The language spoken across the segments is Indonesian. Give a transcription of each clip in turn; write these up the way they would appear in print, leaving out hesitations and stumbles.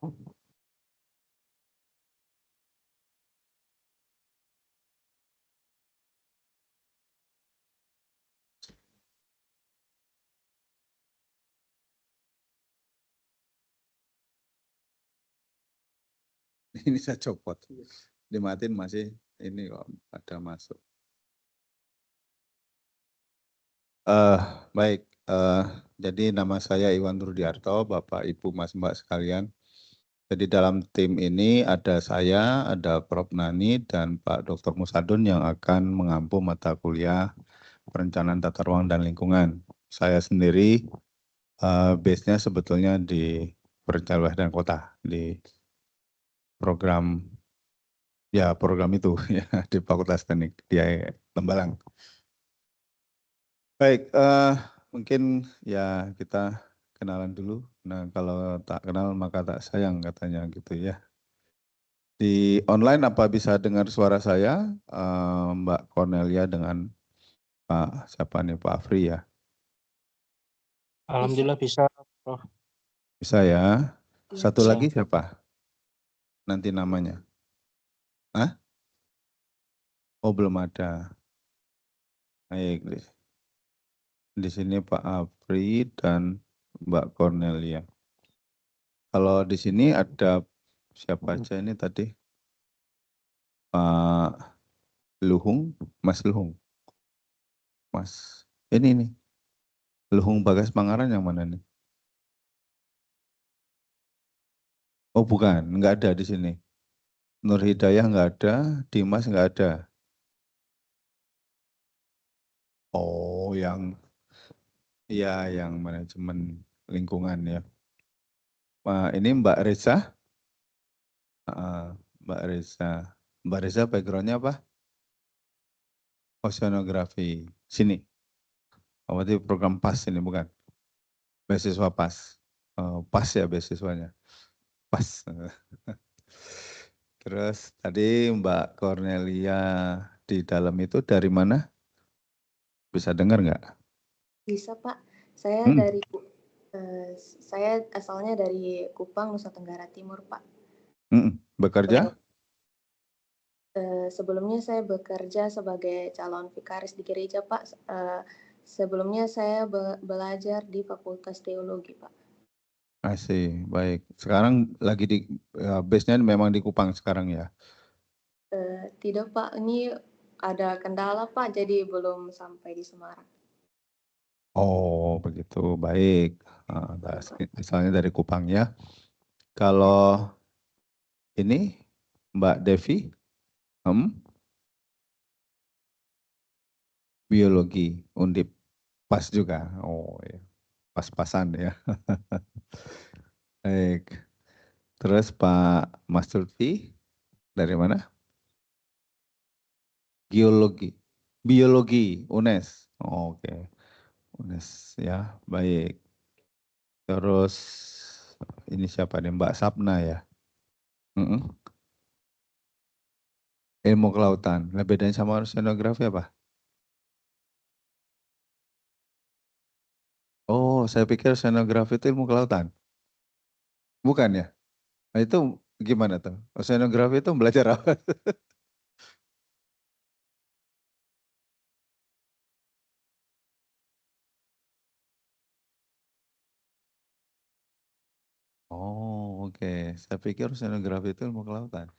Ini saya copot. Dimatiin masih ini kok ada masuk. Baik, jadi nama saya Iwan Rudiarto, Bapak Ibu Mas Mbak sekalian. Jadi dalam tim ini ada saya, ada Prof. Nani, dan Pak Dr. Musadun yang akan mengampu mata kuliah perencanaan tata ruang dan lingkungan. Saya sendiri base-nya sebetulnya di perencanaan wilayah dan kota, di program itu ya di Fakultas Teknik di Tembalang. Baik, mungkin ya kita kenalan dulu. Nah, kalau tak kenal maka tak sayang katanya gitu ya. Di online apa bisa dengar suara saya, Mbak Cornelia dengan Pak siapa nih, Pak Afri ya? Alhamdulillah bisa, Prof. Bisa ya. Satu Bisa. lagi siapa? Nanti namanya. Hah? Oh, belum ada. Baik, di sini Pak Afri dan Mbak Cornelia. Kalau di sini ada siapa aja ini tadi? Pak Luhung, Mas Luhung. Mas, ini nih. Luhung Bagas Pangaran yang mana nih? Oh bukan, nggak ada di sini. Nur Hidayah nggak ada, Dimas nggak ada. Oh, yang manajemen lingkungan ya. Ini Mbak Reza. Mbak Reza. Mbak Reza backgroundnya apa? Oceanografi. Sini. Oh, berarti program PAS ini bukan? Beasiswa PAS. PAS ya beasiswanya. PAS. Terus tadi Mbak Cornelia di dalam itu dari mana? Bisa dengar nggak? Bisa Pak, saya saya asalnya dari Kupang, Nusa Tenggara Timur Pak. Bekerja? Sebelumnya saya bekerja sebagai calon vikaris di gereja Pak. Sebelumnya saya belajar di Fakultas Teologi Pak. Asih, baik. Sekarang lagi di base-nya memang di Kupang sekarang ya? Tidak Pak, ini ada kendala Pak, jadi belum sampai di Semarang. Oh begitu, baik. Misalnya dari Kupang ya. Kalau ini Mbak Devi, biologi, Undip, pas juga. Oh ya, pas-pasan ya. Baik. Terus Pak Mas Lutfi, dari mana? Geologi, biologi, UNES. Oh, oke, UNES ya, baik. Terus ini siapa nih, Mbak Sapna ya? Ilmu kelautan. Nah, bedanya sama oceanografi apa? Oh, saya pikir oceanografi itu ilmu kelautan. Bukan ya? Nah, itu gimana tuh? Oceanografi itu belajar apa? Oh, oke. Saya pikir oceanografi itu ilmu kelautan.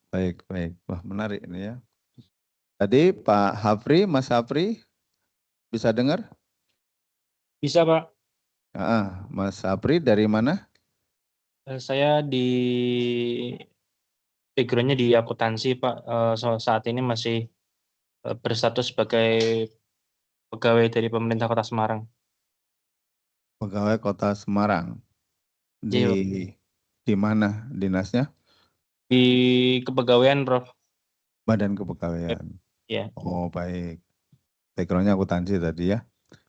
Baik, baik. Wah, menarik ini ya. Tadi Pak Hafri, Mas Hafri, bisa dengar? Bisa, Pak. Mas Hafri dari mana? Saya background-nya di akuntansi, Pak. Saat ini masih berstatus sebagai pegawai dari pemerintah Kota Semarang. Pegawai Kota Semarang. Iya, Di mana dinasnya? di kepegawaian, Prof. Badan Kepegawaian. Ya. Oh, baik. Backgroundnya akuntansi tadi ya.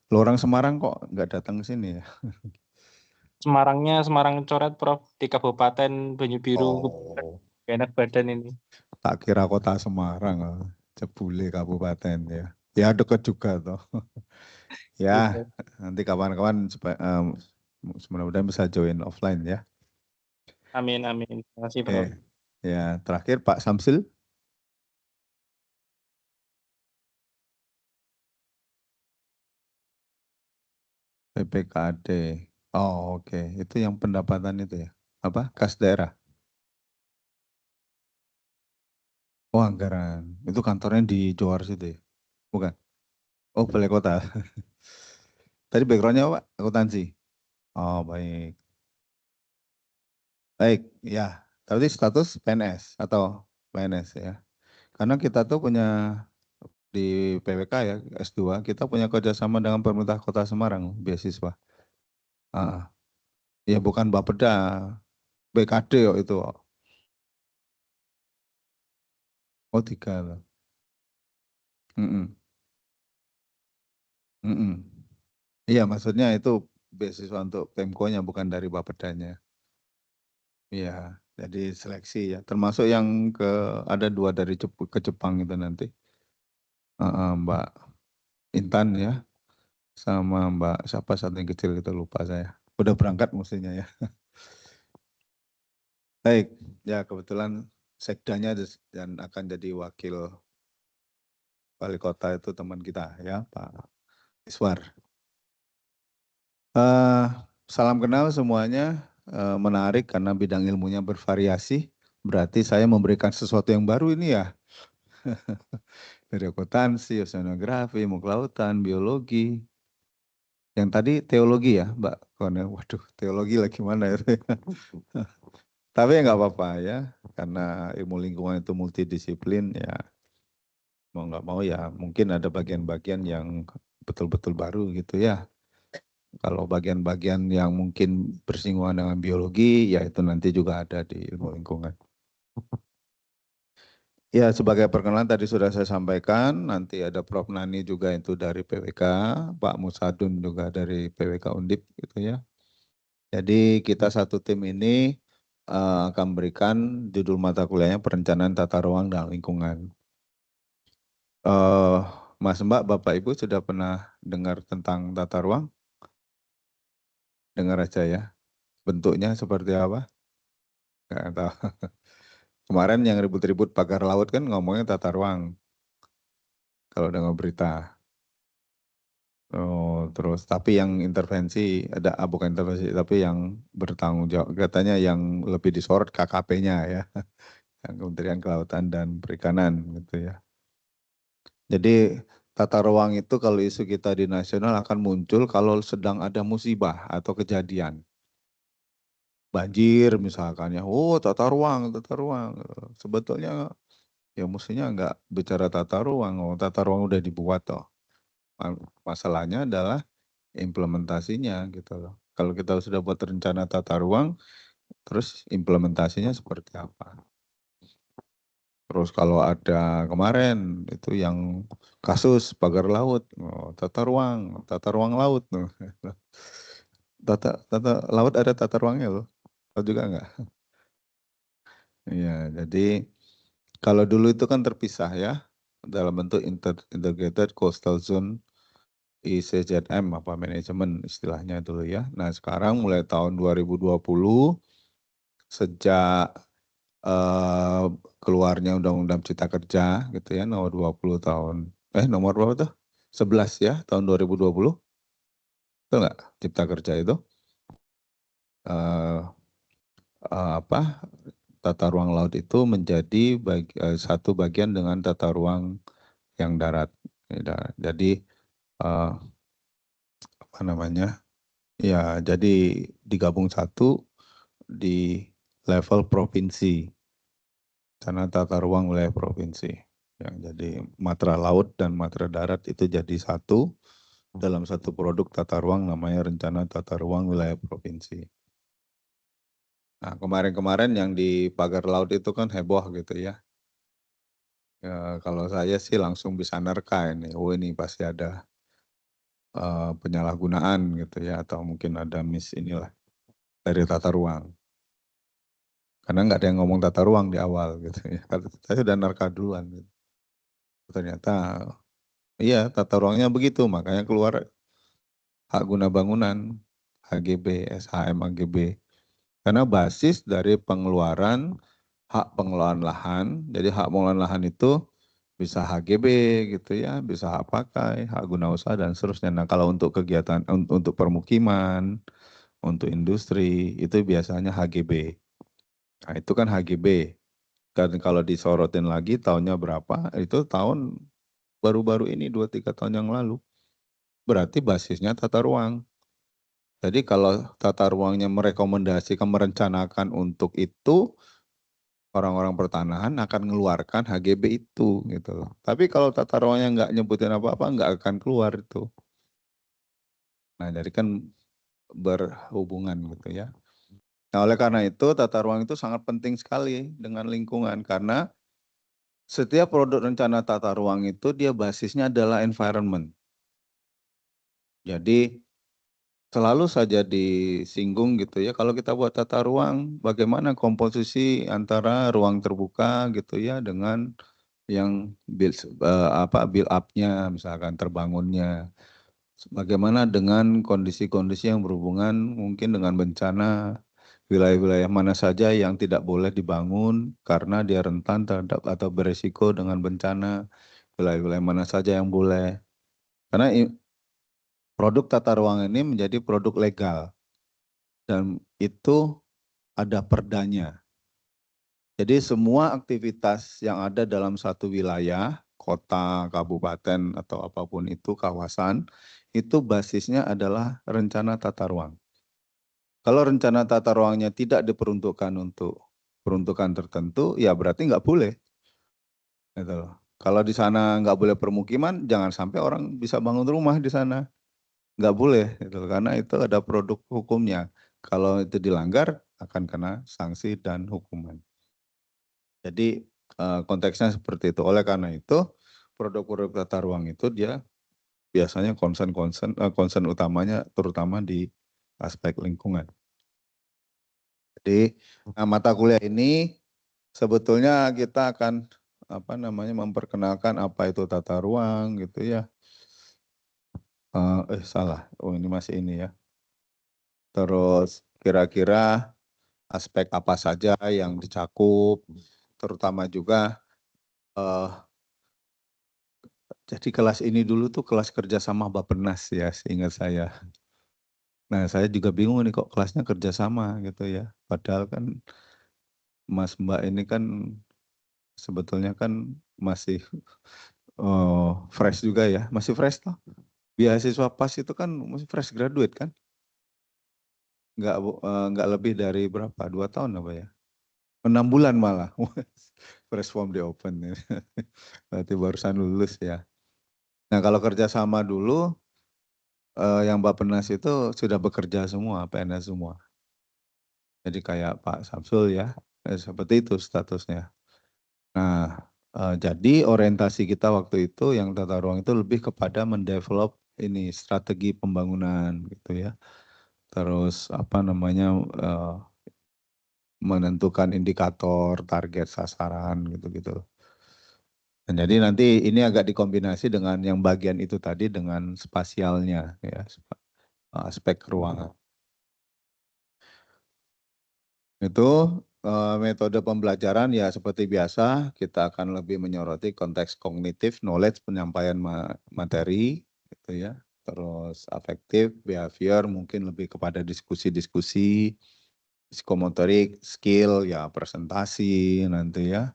Lo orang Semarang kok nggak datang ke sini ya? Semarangnya Semarang Coret, Prof. Di Kabupaten Banyu Biru. Oh, Enak badan ini. tak kira Kota Semarang, Jebule Kabupaten ya. Ya dekat juga toh. Ya, nanti kawan-kawan mudah-mudahan bisa join offline ya. Amin, amin. Terima kasih, Oke. Prof. Ya, terakhir Pak Samsil. PPKD. Oh, oke. Itu yang pendapatan itu ya. Apa? Kas daerah. Oh, anggaran. Itu kantornya di Johor situ ya? Bukan? Oh, Balai Kota. Tadi backgroundnya apa, Pak? Akuntansi. Oh, baik. Baik, ya. Tadi status PNS atau PNS ya. Karena kita tuh punya di PWK ya, S2, kita punya kerjasama dengan pemerintah Kota Semarang, beasiswa. Ah, ya bukan Bapeda, BKD yo itu. Oh, 3 loh. Mm-mm. Mm-mm. Iya, maksudnya itu beasiswa untuk Pemko-nya, bukan dari Bapedanya. Iya, jadi seleksi ya. Termasuk yang ada 2 dari ke Jepang itu nanti. Mbak Intan ya, sama Mbak siapa satu yang kecil itu lupa saya. Udah berangkat mestinya ya. Baik, ya kebetulan sekdanya dan akan jadi wakil wali kota itu teman kita ya, Pak Iswar. Salam kenal semuanya, menarik karena bidang ilmunya bervariasi. Berarti saya memberikan sesuatu yang baru ini ya. Dari akuntansi, oceanografi, ilmu kelautan, biologi. Yang tadi teologi ya, Mbak Kone. Waduh, teologi lagi mana ya? Tapi ya nggak apa-apa ya, karena ilmu lingkungan itu multidisiplin ya. Mau nggak mau ya, mungkin ada bagian-bagian yang betul-betul baru gitu ya. Kalau bagian-bagian yang mungkin bersinggungan dengan biologi, ya itu nanti juga ada di ilmu lingkungan. Ya, sebagai perkenalan tadi sudah saya sampaikan, nanti ada Prof. Nani juga itu dari PWK, Pak Musadun juga dari PWK Undip gitu ya. Jadi kita satu tim ini akan berikan judul mata kuliahnya perencanaan tata ruang dan lingkungan. Mas Mbak, Bapak Ibu sudah pernah dengar tentang tata ruang? Dengar aja ya. Bentuknya seperti apa? Nggak tahu. Kemarin yang ribut-ribut pagar laut kan ngomongnya tata ruang. Kalau dengar berita. Oh, terus tapi yang intervensi bukan intervensi, tapi yang bertanggung jawab katanya yang lebih disorot KKP-nya ya, yang Kementerian Kelautan dan Perikanan gitu ya. Jadi tata ruang itu kalau isu kita di nasional akan muncul kalau sedang ada musibah atau kejadian. Banjir misalkan ya, oh tata ruang. Sebetulnya ya mestinya nggak bicara tata ruang, tata ruang udah dibuat toh. Masalahnya adalah implementasinya gitu loh. Kalau kita sudah buat rencana tata ruang, terus implementasinya seperti apa? Terus kalau ada kemarin itu yang kasus pagar laut, tata ruang laut. Tata laut ada tata ruangnya loh. Tahu juga enggak? Iya, jadi kalau dulu itu kan terpisah ya dalam bentuk integrated coastal zone ICZM apa manajemen istilahnya dulu ya. Nah, sekarang mulai tahun 2020 sejak keluarnya Undang-Undang Cipta Kerja gitu ya nomor 20 tahun nomor berapa tuh? 11 ya tahun 2020. Betul nggak Cipta Kerja itu? Eh, apa tata ruang laut itu menjadi satu bagian dengan tata ruang yang darat. Jadi apa namanya? Ya, jadi digabung satu di level provinsi. Karena tata ruang wilayah provinsi. Yang jadi matra laut dan matra darat itu jadi satu dalam satu produk tata ruang namanya rencana tata ruang wilayah provinsi. Nah, kemarin-kemarin yang di pagar laut itu kan heboh gitu ya. Ya, kalau saya sih langsung bisa nerka ini. Oh, ini pasti ada penyalahgunaan gitu ya atau mungkin ada miss inilah dari tata ruang. Karena nggak ada yang ngomong tata ruang di awal gitu ya. Saya sudah nerka duluan gitu. Ternyata iya tata ruangnya begitu, makanya keluar hak guna bangunan, HGB, SHM HGB. Karena basis dari pengeluaran hak pengelolaan lahan, jadi hak pengelolaan lahan itu bisa HGB gitu ya, bisa hak pakai, hak guna usaha dan seterusnya. Nah, kalau untuk kegiatan untuk permukiman, untuk industri itu biasanya HGB. Nah, itu kan HGB. Dan kalau disorotin lagi tahunnya berapa? Itu tahun baru-baru ini 2-3 tahun yang lalu. Berarti basisnya tata ruang. Jadi kalau tata ruangnya merekomendasikan, merencanakan untuk itu, orang-orang pertanahan akan mengeluarkan HGB itu gitu loh. Tapi kalau tata ruangnya nggak nyebutin apa-apa, nggak akan keluar itu. Nah, jadi kan berhubungan gitu ya. Nah, oleh karena itu tata ruang itu sangat penting sekali dengan lingkungan karena setiap produk rencana tata ruang itu dia basisnya adalah environment. Jadi selalu saja disinggung gitu ya, kalau kita buat tata ruang, bagaimana komposisi antara ruang terbuka gitu ya dengan yang build up-nya, misalkan terbangunnya. Bagaimana dengan kondisi-kondisi yang berhubungan mungkin dengan bencana, wilayah-wilayah mana saja yang tidak boleh dibangun karena dia rentan terhadap atau beresiko dengan bencana, wilayah-wilayah mana saja yang boleh. Karena produk tata ruang ini menjadi produk legal dan itu ada perdanya. Jadi semua aktivitas yang ada dalam satu wilayah, kota, kabupaten, atau apapun itu, kawasan, itu basisnya adalah rencana tata ruang. Kalau rencana tata ruangnya tidak diperuntukkan untuk peruntukan tertentu, ya berarti nggak boleh. Gitu loh. Kalau di sana nggak boleh permukiman, jangan sampai orang bisa bangun rumah di sana. Nggak boleh, gitu loh, karena itu ada produk hukumnya. Kalau itu dilanggar, akan kena sanksi dan hukuman. Jadi konteksnya seperti itu. Oleh karena itu produk-produk tata ruang itu dia biasanya concern utamanya terutama di aspek lingkungan. Jadi mata kuliah ini sebetulnya kita akan memperkenalkan apa itu tata ruang gitu ya. Salah. Oh ini masih ini ya. Terus kira-kira aspek apa saja yang dicakup, terutama juga jadi kelas ini dulu tuh kelas kerjasama Bappenas ya, seingat saya. Nah, saya juga bingung nih kok kelasnya kerjasama gitu ya. Padahal kan Mas Mbak ini kan sebetulnya kan masih fresh juga ya, masih fresh toh. Beasiswa PAS itu kan masih fresh graduate kan? Nggak lebih dari berapa? 2 tahun apa ya? 6 bulan malah. Fresh from the open. Berarti barusan lulus ya. Nah, kalau kerjasama dulu yang Bappenas itu sudah bekerja semua, PNS semua. Jadi kayak Pak Samsul ya, seperti itu statusnya. Nah, jadi orientasi kita waktu itu yang tata ruang itu lebih kepada mendevelop ini strategi pembangunan gitu ya. Terus menentukan indikator, target, sasaran gitu-gitu. Dan jadi nanti ini agak dikombinasi dengan yang bagian itu tadi dengan spasialnya ya, aspek ruangan. Itu metode pembelajaran ya seperti biasa kita akan lebih menyoroti konteks kognitif, knowledge, penyampaian materi gitu ya. Terus afektif, behavior mungkin lebih kepada diskusi-diskusi, psikomotorik, skill ya presentasi nanti ya,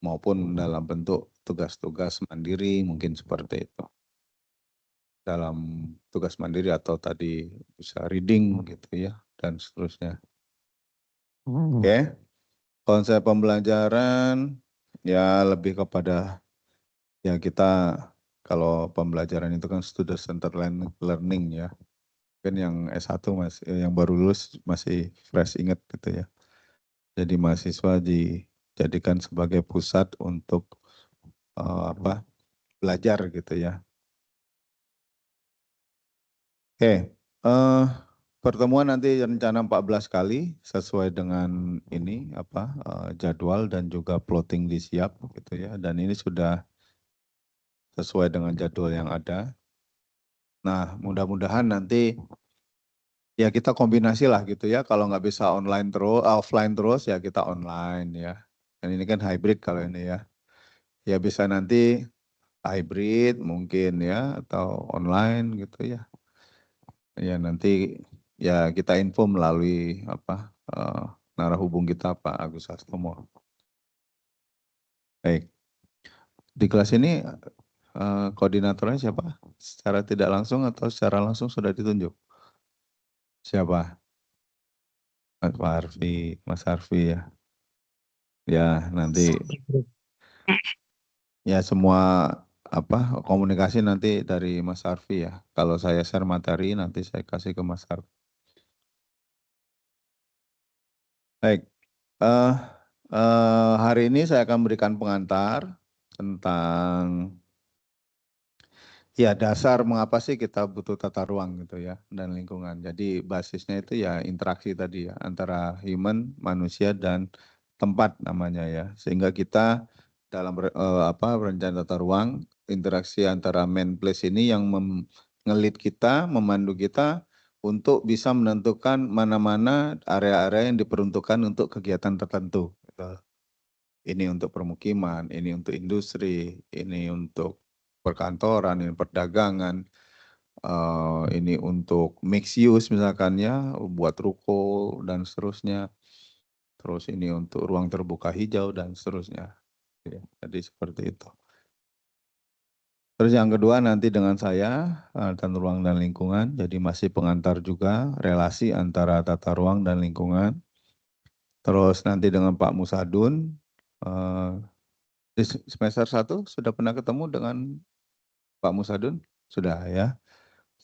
maupun dalam bentuk tugas-tugas mandiri mungkin seperti itu. Dalam tugas mandiri atau tadi bisa reading gitu ya dan seterusnya. Oke. Konsep pembelajaran ya lebih kepada ya kita kalau pembelajaran itu kan student centered learning ya. Kan yang S1 yang baru lulus masih fresh inget gitu ya. Jadi mahasiswa dijadikan sebagai pusat untuk belajar gitu ya. Oke, pertemuan nanti rencana 14 kali sesuai dengan ini jadwal dan juga plotting disiap gitu ya. Dan ini sudah sesuai dengan jadwal yang ada. Nah, mudah-mudahan nanti Ya kita kombinasi lah gitu ya. Kalau nggak bisa online terus, offline terus ya kita online ya. Dan ini kan hybrid kalau ini ya. Ya bisa nanti hybrid mungkin ya atau online gitu ya. Ya nanti ya kita info melalui apa narahubung kita Pak Agus Sastomo. Baik. Di kelas ini koordinatornya siapa? Secara tidak langsung atau secara langsung sudah ditunjuk? Siapa? Mas Harfi ya. Ya nanti ya semua apa komunikasi nanti dari Mas Harfi ya. Kalau saya share materi nanti saya kasih ke Mas Harfi. Baik. Hari ini saya akan berikan pengantar tentang ya dasar mengapa sih kita butuh tata ruang gitu ya dan lingkungan. Jadi basisnya itu ya interaksi tadi ya antara human, manusia dan tempat namanya ya. Sehingga kita dalam rencana tata ruang interaksi antara man place ini yang ngelit kita, memandu kita untuk bisa menentukan mana-mana area-area yang diperuntukkan untuk kegiatan tertentu. Gitu. Ini untuk permukiman, ini untuk industri, ini untuk perkantoran, ini perdagangan, ini untuk mixed use misalkan ya, buat ruko dan seterusnya. Terus ini untuk ruang terbuka hijau dan seterusnya. Ya, jadi seperti itu. Terus yang kedua nanti dengan saya, tata ruang dan lingkungan, jadi masih pengantar juga relasi antara tata ruang dan lingkungan. Terus nanti dengan Pak Musadun, di semester 1 sudah pernah ketemu dengan Pak Musadun? Sudah ya.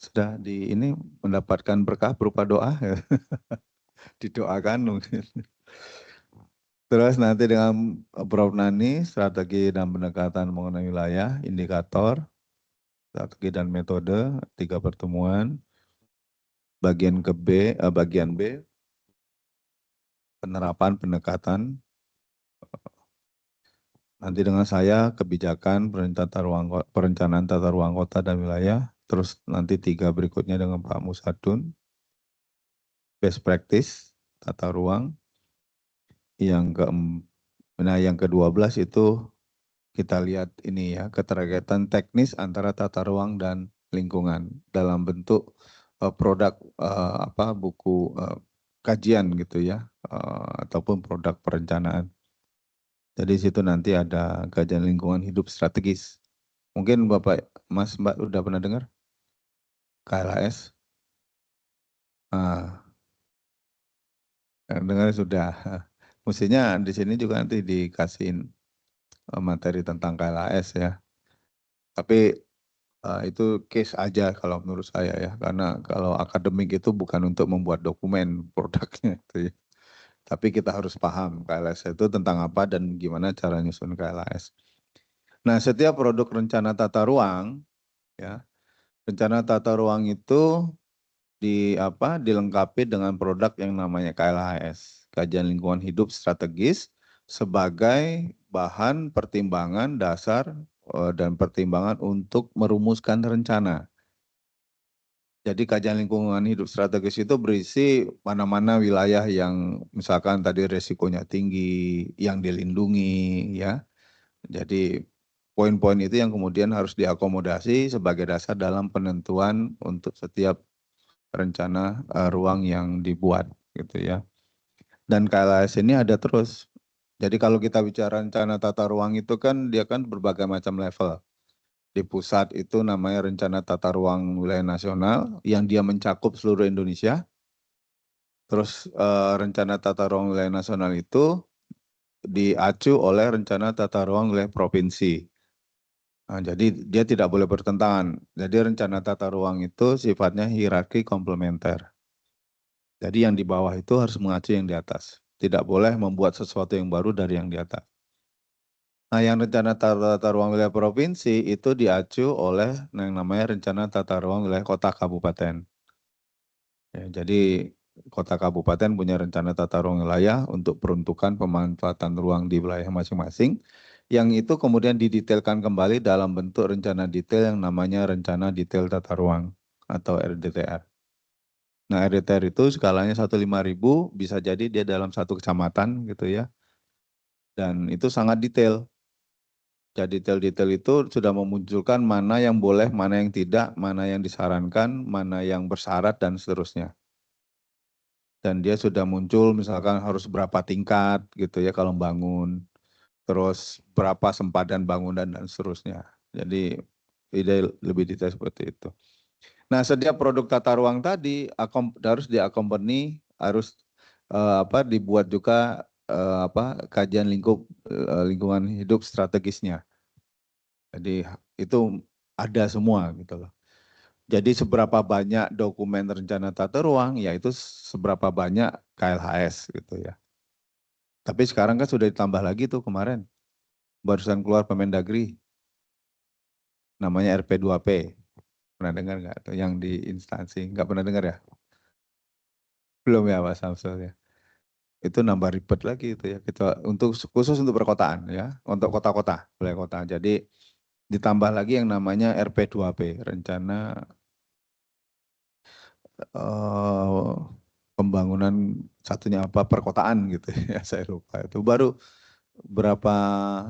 Sudah di ini mendapatkan berkah berupa doa ya. Didoakan mungkin. Terus nanti dengan Prof. Nani, strategi dan pendekatan mengenai wilayah, indikator, strategi dan metode, 3 pertemuan. Bagian B, penerapan pendekatan. Nanti dengan saya kebijakan perencanaan tata ruang kota dan wilayah. Terus nanti 3 berikutnya dengan Pak Musadun. Best practice, tata ruang. Yang ke-12 itu kita lihat ini ya, keterkaitan teknis antara tata ruang dan lingkungan dalam bentuk produk buku kajian gitu ya, ataupun produk perencanaan. Jadi situ nanti ada kajian lingkungan hidup strategis. Mungkin Bapak, Mas, Mbak udah pernah dengar? KLHS? Dengar sudah. Mestinya di sini juga nanti dikasihin materi tentang KLHS ya. Tapi itu case aja kalau menurut saya ya, karena kalau akademik itu bukan untuk membuat dokumen produknya itu ya. Tapi kita harus paham KLHS itu tentang apa dan gimana cara nyusun KLHS. Nah, setiap produk rencana tata ruang ya, rencana tata ruang itu dilengkapi dengan produk yang namanya KLHS, kajian lingkungan hidup strategis, sebagai bahan pertimbangan dasar dan pertimbangan untuk merumuskan rencana. Jadi kajian lingkungan hidup strategis itu berisi mana-mana wilayah yang misalkan tadi resikonya tinggi, yang dilindungi ya. Jadi poin-poin itu yang kemudian harus diakomodasi sebagai dasar dalam penentuan untuk setiap rencana ruang yang dibuat gitu ya. Dan KLHS ini ada terus. Jadi kalau kita bicara rencana tata ruang itu kan dia kan berbagai macam level. Di pusat itu namanya rencana tata ruang wilayah nasional yang dia mencakup seluruh Indonesia. Terus rencana tata ruang wilayah nasional itu diacu oleh rencana tata ruang wilayah provinsi. Nah, jadi dia tidak boleh bertentangan. Jadi rencana tata ruang itu sifatnya hierarki komplementer. Jadi yang di bawah itu harus mengacu yang di atas. Tidak boleh membuat sesuatu yang baru dari yang di atas. Nah, yang rencana tata ruang wilayah provinsi itu diacu oleh yang namanya rencana tata ruang wilayah kota kabupaten. Ya, jadi kota kabupaten punya rencana tata ruang wilayah untuk peruntukan pemanfaatan ruang di wilayah masing-masing, yang itu kemudian didetailkan kembali dalam bentuk rencana detail yang namanya rencana detail tata ruang atau RDTR. Nah, RDTR itu skalanya 1/5000, bisa jadi dia dalam satu kecamatan gitu ya. Dan itu sangat detail. Jadi detail-detail itu sudah memunculkan mana yang boleh, mana yang tidak, mana yang disarankan, mana yang bersyarat, dan seterusnya. Dan dia sudah muncul misalkan harus berapa tingkat gitu ya kalau bangun, terus berapa sempadan bangunan dan seterusnya. Jadi ide lebih detail seperti itu. Nah, setiap produk tata ruang tadi harus diakompani, harus dibuat juga kajian lingkungan hidup strategisnya. Jadi itu ada semua gitu loh. Jadi seberapa banyak dokumen rencana tata ruang, ya itu seberapa banyak KLHS gitu ya. Tapi sekarang kan sudah ditambah lagi tuh kemarin, barusan keluar Permendagri, namanya RP2P. Pernah dengar nggak? Yang di instansi, nggak pernah dengar ya? Belum ya Pak Samsul ya. Itu nambah ribet lagi itu ya. Kita khusus untuk perkotaan ya, untuk kota-kota, wilayah kota. Jadi ditambah lagi yang namanya RP2P, rencana pembangunan satunya apa perkotaan gitu ya, saya lupa. Itu baru berapa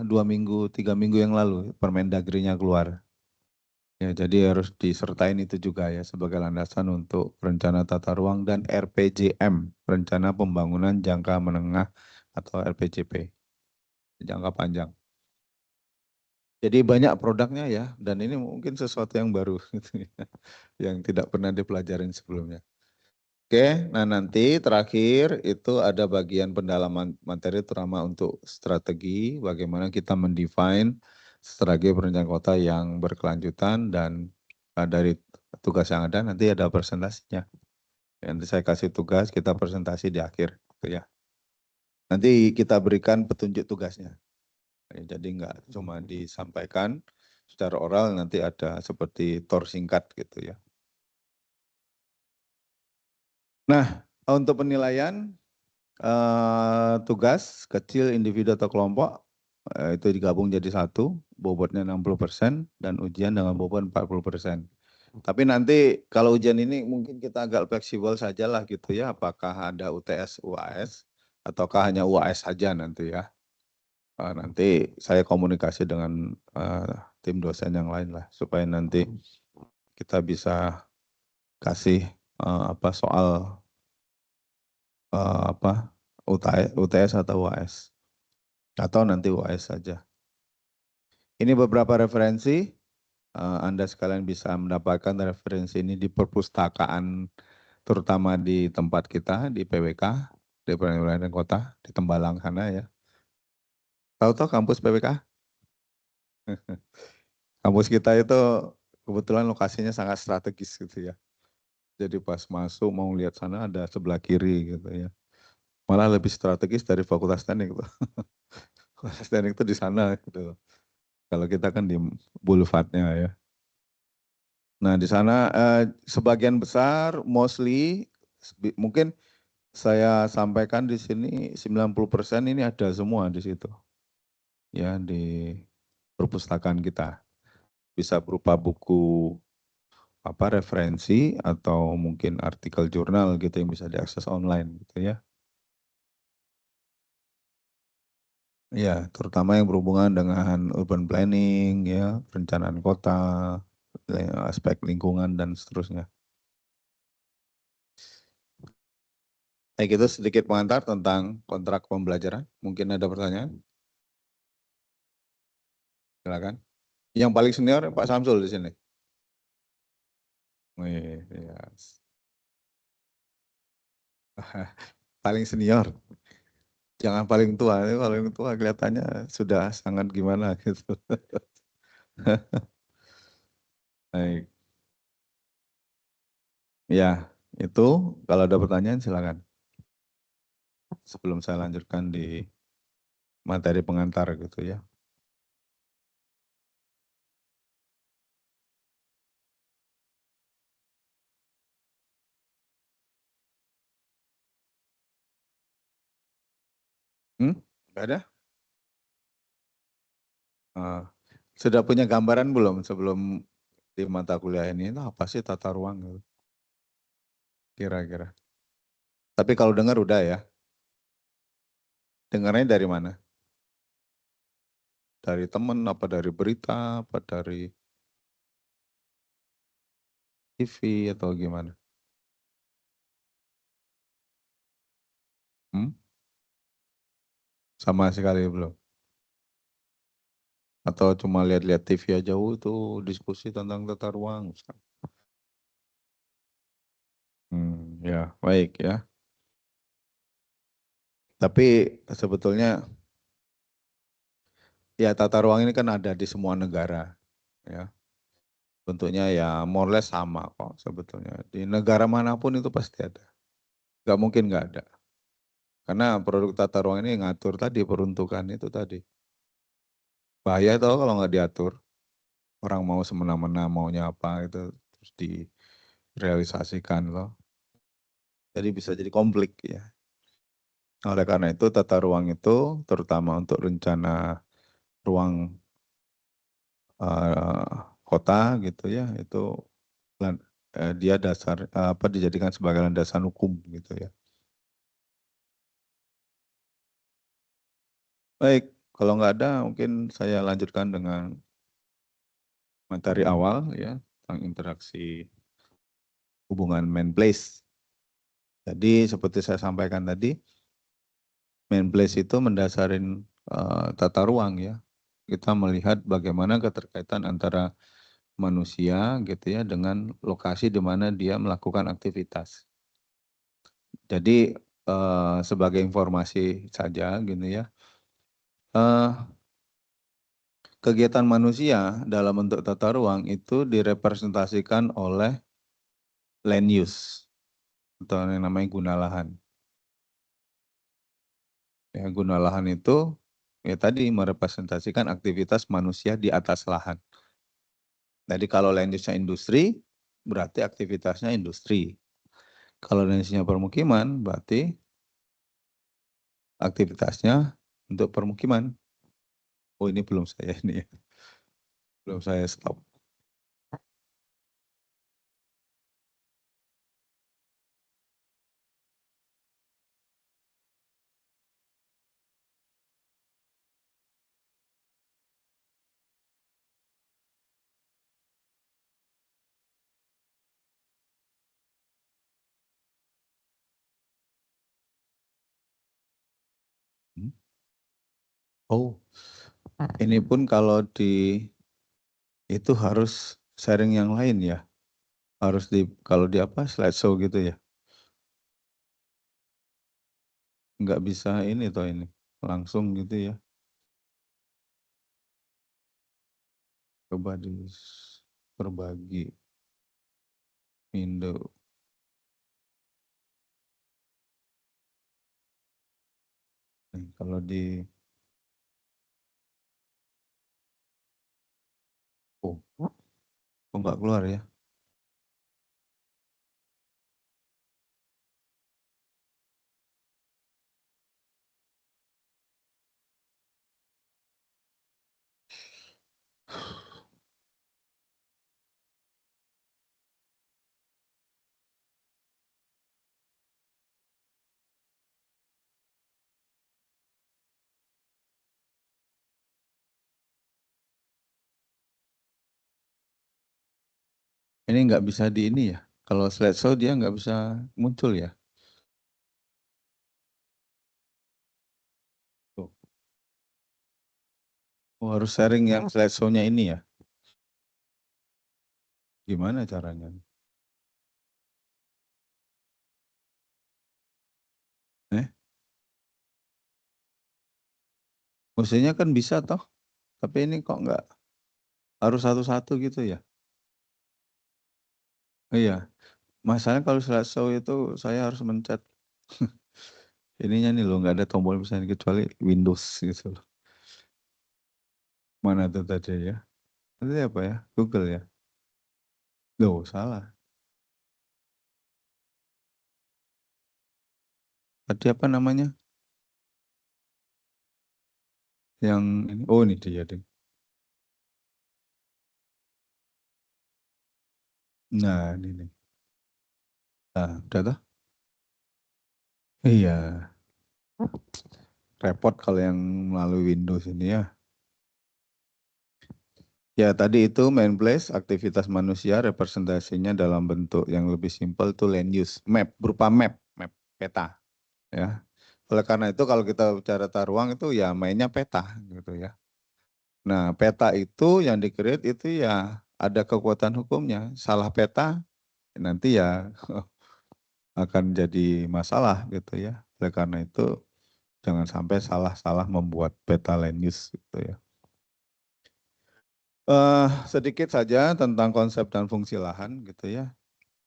2 minggu, 3 minggu yang lalu Permendagrinya keluar. Ya, jadi harus disertain itu juga ya sebagai landasan untuk rencana tata ruang dan RPJM, rencana pembangunan jangka menengah atau RPJP, jangka panjang. Jadi banyak produknya ya, dan ini mungkin sesuatu yang baru gitu ya, yang tidak pernah dipelajarin sebelumnya. Oke, nah nanti terakhir itu ada bagian pendalaman materi terutama untuk strategi, bagaimana kita mendefine strategi perencanaan kota yang berkelanjutan dan dari tugas yang ada nanti ada presentasinya. Nanti saya kasih tugas, kita presentasi di akhir. Gitu ya. Nanti kita berikan petunjuk tugasnya. Jadi enggak cuma disampaikan secara oral, nanti ada seperti tor singkat gitu ya. Nah, untuk penilaian tugas kecil individu atau kelompok itu digabung jadi satu, bobotnya 60% dan ujian dengan bobot 40%. Tapi nanti kalau ujian ini mungkin kita agak fleksibel saja lah gitu ya, apakah ada UTS, UAS, ataukah hanya UAS saja nanti ya. Nanti saya komunikasi dengan tim dosen yang lain lah, supaya nanti kita bisa kasih soal UTS atau UAS. Atau nanti UAS saja. Ini beberapa referensi, Anda sekalian bisa mendapatkan referensi ini di perpustakaan, terutama di tempat kita, di PWK, di Wilayah dan Kota, di Tembalang sana ya. Tahu-tahu kampus PWK? Kampus kita itu kebetulan lokasinya sangat strategis gitu ya. Jadi pas masuk mau lihat sana ada sebelah kiri gitu ya. Malah lebih strategis dari Fakultas Teknik itu. Fakultas Teknik itu di sana gitu. Kalau kita kan di boulevardnya ya. Nah di sana sebagian besar mostly mungkin saya sampaikan di sini 90% ini ada semua di situ. Ya di perpustakaan kita. Bisa berupa buku referensi atau mungkin artikel jurnal gitu yang bisa diakses online gitu ya. Ya, terutama yang berhubungan dengan urban planning ya, perencanaan kota, aspek lingkungan dan seterusnya. Baik, itu sedikit pengantar tentang kontrak pembelajaran. Mungkin ada pertanyaan? Silakan. Yang paling senior Pak Samsul di sini. Wih, yes. Paling senior. Jangan paling tua. Paling tua kelihatannya sudah sangat gimana gitu. Baik. Ya, itu kalau ada pertanyaan silakan. Sebelum saya lanjutkan di materi pengantar gitu ya. Enggak ada? Sudah punya gambaran belum sebelum di mata kuliah ini itu apa sih tata ruang? kira-kira. Tapi kalau dengar udah ya. Dengarnya dari mana? Dari temen, apa dari berita, apa dari TV atau gimana? Hmm? Sama sekali belum. Atau cuma lihat-lihat TV aja, itu diskusi tentang tata ruang. Ya, baik ya. Tapi sebetulnya ya tata ruang ini kan ada di semua negara, ya. Bentuknya ya more or less sama kok sebetulnya. Di negara manapun itu pasti ada. Gak mungkin nggak ada. Karena produk tata ruang ini ngatur tadi peruntukan itu tadi. Bahaya tau kalau nggak diatur. Orang mau semena-mena maunya apa itu terus direalisasikan loh. Jadi bisa jadi konflik ya. Oleh karena itu tata ruang itu terutama untuk rencana ruang kota gitu ya itu dia dasar apa dijadikan sebagai landasan hukum gitu ya. Baik, kalau nggak ada mungkin saya lanjutkan dengan materi awal ya tentang interaksi hubungan man place. Jadi seperti saya sampaikan tadi, man place itu mendasarin tata ruang ya. Kita melihat bagaimana keterkaitan antara manusia gitu ya dengan lokasi di mana dia melakukan aktivitas. Jadi sebagai informasi saja gitu ya, kegiatan manusia dalam bentuk tata ruang itu direpresentasikan oleh land use atau yang namanya guna lahan. Ya, guna lahan itu ya tadi merepresentasikan aktivitas manusia di atas lahan. Jadi kalau land use-nya industri, berarti aktivitasnya industri. Kalau land use-nya permukiman, berarti aktivitasnya untuk permukiman. Oh ini belum saya ini ya. Belum saya stop. Oh, ini pun kalau itu harus sharing yang lain ya. Harus kalau di apa slideshow gitu ya. Nggak bisa ini toh ini langsung gitu ya. Coba berbagi Indo. Nih, kalau kok nggak keluar ya? Ini nggak bisa di ini ya. Kalau slideshow dia nggak bisa muncul ya. Tuh. Oh, harus sharing yang slideshow-nya ini ya. Gimana caranya? Eh, mestinya kan bisa toh. Tapi ini kok nggak harus satu-satu gitu ya? Iya. Masalahnya kalau slideshow itu saya harus mencet ininya nih loh, nggak ada tombol misalnya kecuali Windows gitu loh. Mana tuh tadi ya? Tadi apa ya? Google ya? Loh, salah. Tadi apa namanya? Yang ini. Oh, ini dia deh. Nah, ini nih. Nah, udah tuh? Iya, repot kalau yang melalui Windows ini ya. Ya, tadi itu main place, aktivitas manusia, representasinya dalam bentuk yang lebih simpel itu land use, map, berupa map peta. Ya. Oleh karena itu kalau kita bicara tata ruang itu ya mainnya peta gitu ya. Nah, peta itu yang di-create itu ya ada kekuatan hukumnya. Salah peta nanti ya akan jadi masalah gitu ya. Oleh karena itu jangan sampai salah-salah membuat peta land use gitu ya. Sedikit saja tentang konsep dan fungsi lahan gitu ya.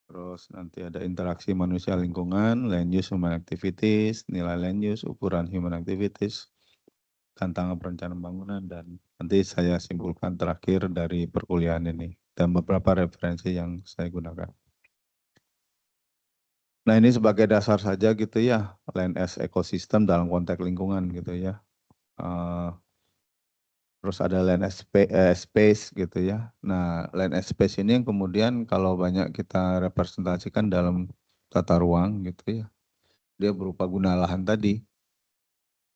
Terus nanti ada interaksi manusia lingkungan, land use human activities, nilai land use, ukuran human activities, tantangan perencanaan bangunan, dan nanti saya simpulkan terakhir dari perkuliahan ini dan beberapa referensi yang saya gunakan. Nah, ini sebagai dasar saja gitu ya, land as ekosistem dalam konteks lingkungan gitu ya. Terus ada land as space gitu ya. Nah, land as space ini yang kemudian kalau banyak kita representasikan dalam tata ruang gitu ya. Dia berupa guna lahan tadi.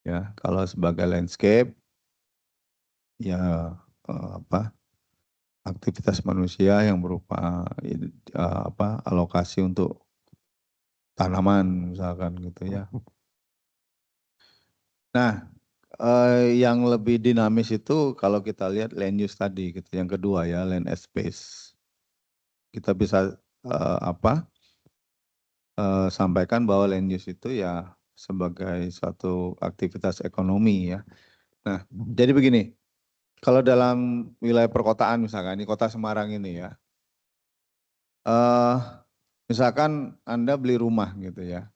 Ya, kalau sebagai landscape ya aktivitas manusia yang berupa alokasi untuk tanaman misalkan gitu ya. Nah, yang lebih dinamis itu kalau kita lihat land use tadi gitu. Yang kedua ya land as space. Kita bisa sampaikan bahwa land use itu ya sebagai suatu aktivitas ekonomi ya. Nah, jadi begini, kalau dalam wilayah perkotaan misalkan, di kota Semarang ini ya, misalkan Anda beli rumah gitu ya,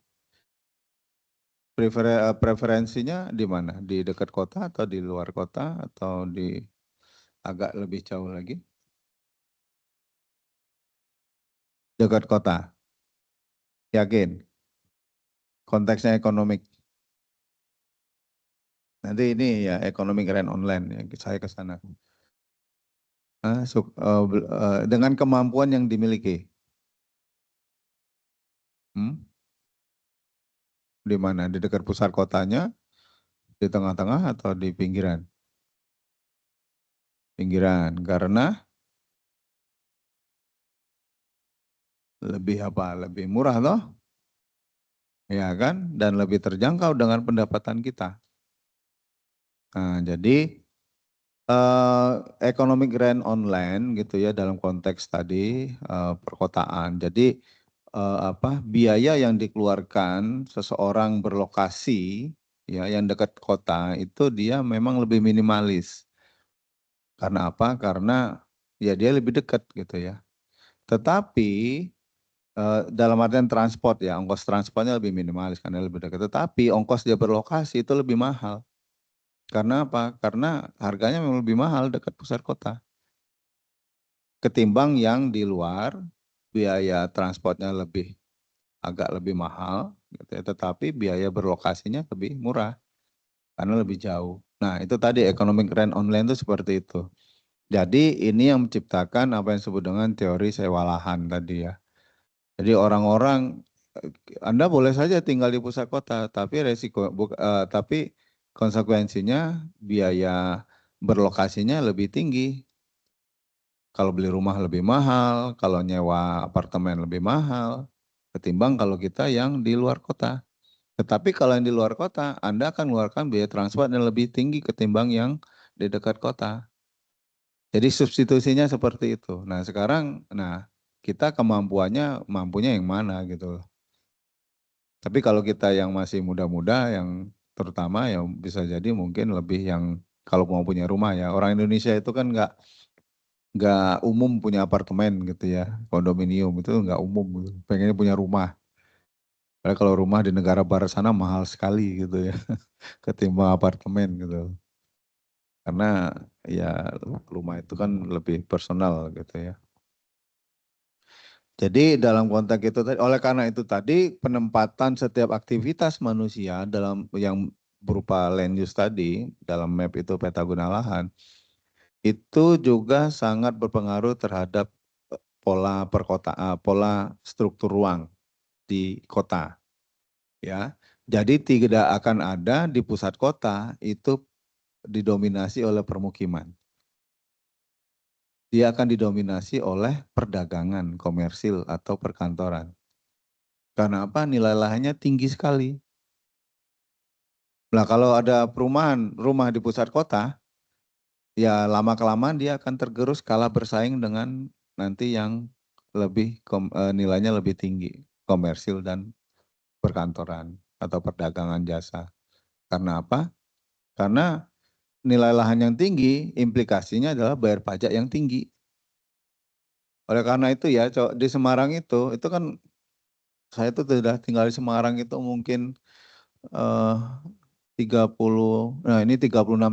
preferensinya di mana? Di dekat kota atau di luar kota atau di agak lebih jauh lagi? Dekat kota, yakin? Konteksnya ekonomik. Nanti ini ya ekonomi rent online ya, saya ke sana. Dengan kemampuan yang dimiliki. Di mana? Di dekat pusat kotanya, di tengah-tengah atau di pinggiran? Pinggiran, karena lebih Lebih murah loh, ya kan? Dan lebih terjangkau dengan pendapatan kita. Nah, jadi economic rent online gitu ya dalam konteks tadi perkotaan. Jadi biaya yang dikeluarkan seseorang berlokasi ya yang dekat kota itu dia memang lebih minimalis. Karena apa? Karena ya dia lebih dekat gitu ya. Tetapi dalam artian transport ya, ongkos transportnya lebih minimalis karena lebih dekat. Tetapi ongkos dia berlokasi itu lebih mahal. Karena apa? Karena harganya memang lebih mahal dekat pusat kota. Ketimbang yang di luar, biaya transportnya agak lebih mahal, gitu ya, tetapi biaya berlokasinya lebih murah karena lebih jauh. Nah itu tadi economic rent online itu seperti itu. Jadi ini yang menciptakan apa yang disebut dengan teori sewa lahan tadi ya. Jadi orang-orang, Anda boleh saja tinggal di pusat kota, tapi tapi konsekuensinya biaya berlokasinya lebih tinggi. Kalau beli rumah lebih mahal, kalau nyewa apartemen lebih mahal, ketimbang kalau kita yang di luar kota. Tetapi kalau yang di luar kota, Anda akan mengeluarkan biaya transport yang lebih tinggi ketimbang yang di dekat kota. Jadi substitusinya seperti itu. Nah sekarang, kita mampunya yang mana gitu loh. Tapi kalau kita yang masih muda-muda, yang terutama yang bisa jadi mungkin lebih yang kalau mau punya rumah ya. Orang Indonesia itu kan nggak umum punya apartemen gitu ya, kondominium itu nggak umum gitu. Pengennya punya rumah. Karena kalau rumah di negara barat sana mahal sekali gitu ya, ketimbang apartemen gitu. Karena ya rumah itu kan lebih personal gitu ya. Jadi dalam konteks itu tadi, oleh karena itu tadi penempatan setiap aktivitas manusia dalam yang berupa land use tadi, dalam map itu peta guna lahan, itu juga sangat berpengaruh terhadap pola struktur ruang. di kota. Ya, jadi tidak akan ada di pusat kota itu didominasi oleh permukiman. Dia akan didominasi oleh perdagangan, komersil atau perkantoran. Karena apa? Nilai lahannya tinggi sekali. Nah, kalau ada perumahan rumah di pusat kota, ya lama-kelamaan dia akan tergerus kalah bersaing dengan nanti yang lebih nilainya lebih tinggi, komersil dan perkantoran atau perdagangan jasa. Karena apa? Karena nilai lahan yang tinggi, implikasinya adalah bayar pajak yang tinggi. Oleh karena itu ya, di Semarang itu kan saya tuh sudah tinggal di Semarang itu mungkin 36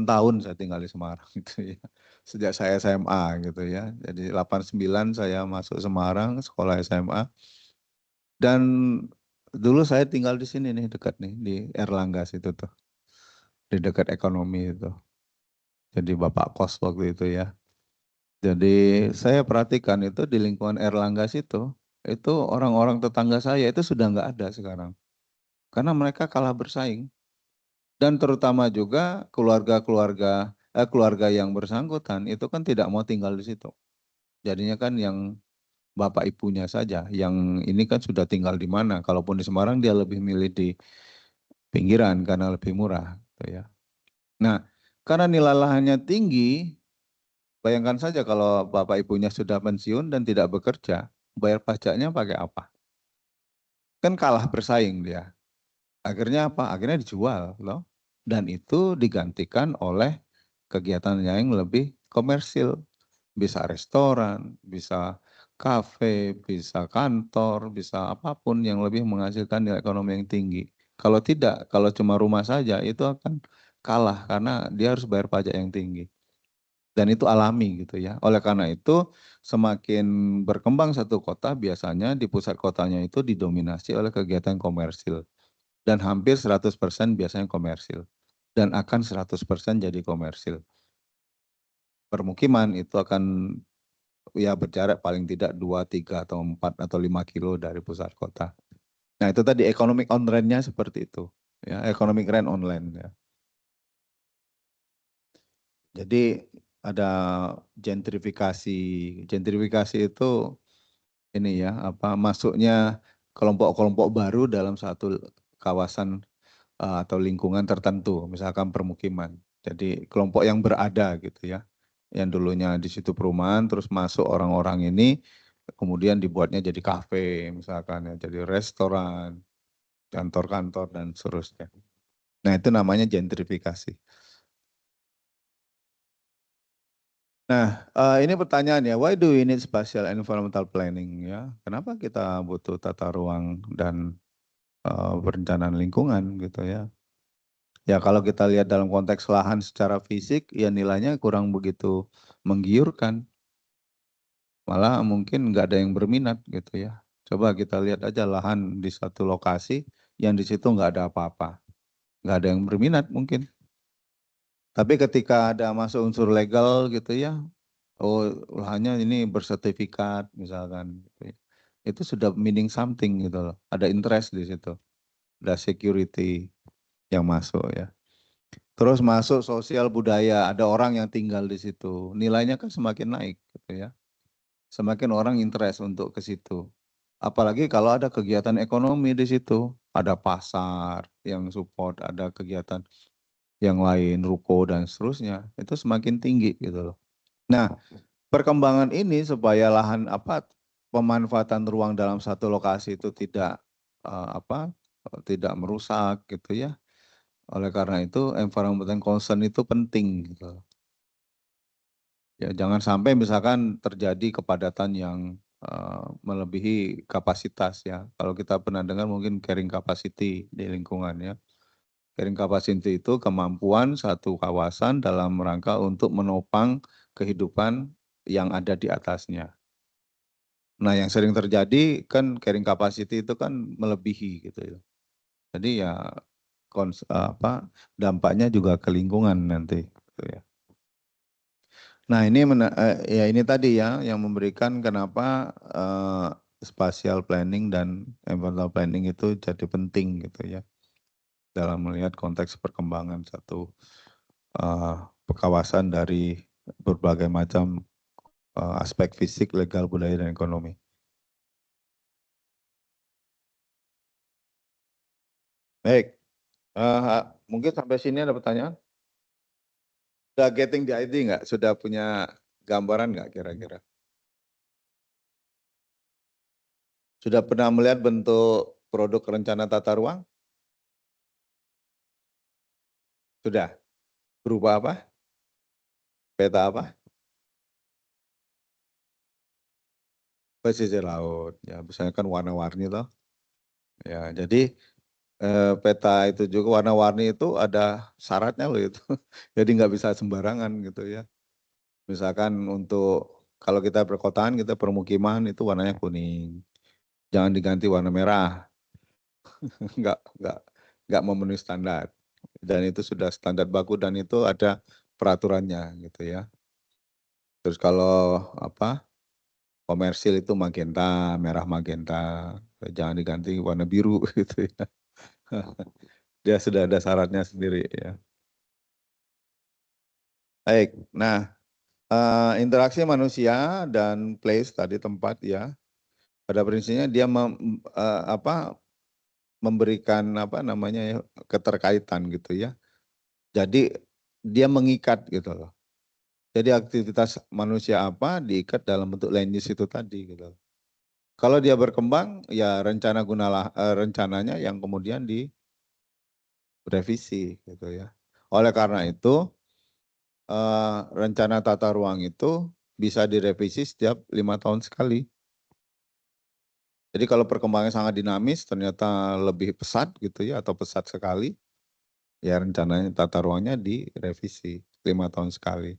tahun saya tinggal di Semarang gitu ya. Sejak saya SMA gitu ya. Jadi 89 saya masuk Semarang, sekolah SMA. Dan dulu saya tinggal di sini nih dekat nih di Erlangga situ tuh. Di dekat ekonomi itu. Jadi bapak kos waktu itu ya. Jadi saya perhatikan itu di lingkungan Erlangga situ, itu orang-orang tetangga saya itu sudah nggak ada sekarang. Karena mereka kalah bersaing. Dan terutama juga keluarga yang bersangkutan itu kan tidak mau tinggal di situ. Jadinya kan yang bapak ibunya saja, yang ini kan sudah tinggal di mana. Kalaupun di Semarang dia lebih milih di pinggiran karena lebih murah. Gitu ya. Nah, karena nilai lahannya tinggi, bayangkan saja kalau bapak ibunya sudah pensiun dan tidak bekerja, bayar pajaknya pakai apa? Kan kalah bersaing dia. Akhirnya apa? Akhirnya dijual loh. Dan itu digantikan oleh kegiatan yang lebih komersil. Bisa restoran, bisa kafe, bisa kantor, bisa apapun yang lebih menghasilkan nilai ekonomi yang tinggi. Kalau tidak, kalau cuma rumah saja itu akan kalah karena dia harus bayar pajak yang tinggi. Dan itu alami gitu ya. Oleh karena itu semakin berkembang satu kota biasanya di pusat kotanya itu didominasi oleh kegiatan komersil. Dan hampir 100% biasanya komersil. Dan akan 100% jadi komersil. Permukiman itu akan ya berjarak paling tidak 2, 3, atau 4, atau 5 kilo dari pusat kota. Nah itu tadi economic on rent-nya seperti itu. Ya, economic rent online. Ya. Jadi ada gentrifikasi. Gentrifikasi itu ini ya, masuknya kelompok-kelompok baru dalam satu kawasan atau lingkungan tertentu, misalkan permukiman. Jadi kelompok yang berada gitu ya, yang dulunya di situ perumahan, terus masuk orang-orang ini, kemudian dibuatnya jadi kafe, misalkan ya, jadi restoran, kantor-kantor dan seterusnya. Nah itu namanya gentrifikasi. Nah ini pertanyaannya, why do we need spatial environmental planning ya? Kenapa kita butuh tata ruang dan perencanaan lingkungan gitu ya? Ya kalau kita lihat dalam konteks lahan secara fisik, ya nilainya kurang begitu menggiurkan. Malah mungkin nggak ada yang berminat gitu ya. Coba kita lihat aja lahan di satu lokasi yang di situ nggak ada apa-apa. Nggak ada yang berminat mungkin. Tapi ketika ada masuk unsur legal gitu ya, oh lahannya ini bersertifikat misalkan. Gitu ya. Itu sudah meaning something gitu loh. Ada interest di situ. Ada security yang masuk ya. Terus masuk sosial budaya, ada orang yang tinggal di situ. Nilainya kan semakin naik gitu ya. Semakin orang interest untuk ke situ. Apalagi kalau ada kegiatan ekonomi di situ, ada pasar yang support, ada kegiatan yang lain, ruko dan seterusnya, itu semakin tinggi gitu loh. Nah, perkembangan ini supaya lahan pemanfaatan ruang dalam satu lokasi itu tidak tidak merusak gitu ya. Oleh karena itu environmental concern itu penting gitu. Ya jangan sampai misalkan terjadi kepadatan yang melebihi kapasitas ya. Kalau kita pernah dengar mungkin carrying capacity di lingkungan ya. Carrying capacity itu kemampuan satu kawasan dalam rangka untuk menopang kehidupan yang ada di atasnya. Nah yang sering terjadi kan carrying capacity itu kan melebihi gitu ya. Jadi ya dampaknya juga ke lingkungan nanti gitu ya. Nah ini ya ini tadi ya yang memberikan kenapa spatial planning dan environmental planning itu jadi penting gitu ya dalam melihat konteks perkembangan satu kawasan dari berbagai macam aspek fisik, legal, budaya, dan ekonomi. Baik, mungkin sampai sini ada pertanyaan? Sudah getting the idea nggak? Sudah punya gambaran nggak kira-kira? Sudah pernah melihat bentuk produk rencana tata ruang? Sudah. Berupa apa? Peta apa? Pesisir laut. Ya, misalnya kan warna-warni toh. Ya, jadi peta itu juga warna-warni itu ada syaratnya loh itu. Jadi nggak bisa sembarangan gitu ya. Misalkan untuk kalau kita perkotaan, kita permukiman itu warnanya kuning. Jangan diganti warna merah. nggak memenuhi standar. Dan itu sudah standar baku dan itu ada peraturannya gitu ya. Terus kalau apa komersil itu magenta, merah magenta, jangan diganti warna biru gitu ya. Dia sudah ada syaratnya sendiri ya. Baik, nah interaksi manusia dan place tadi tempat ya. Pada prinsipnya dia memberikan apa namanya ya keterkaitan gitu ya. Jadi dia mengikat gitu loh. Jadi aktivitas manusia apa diikat dalam bentuk land use itu tadi gitu. Kalau dia berkembang ya rencananya yang kemudian direvisi gitu ya. Oleh karena itu rencana tata ruang itu bisa direvisi setiap 5 tahun sekali. Jadi kalau perkembangannya sangat dinamis ternyata lebih pesat gitu ya atau pesat sekali ya rencananya tata ruangnya direvisi 5 tahun sekali.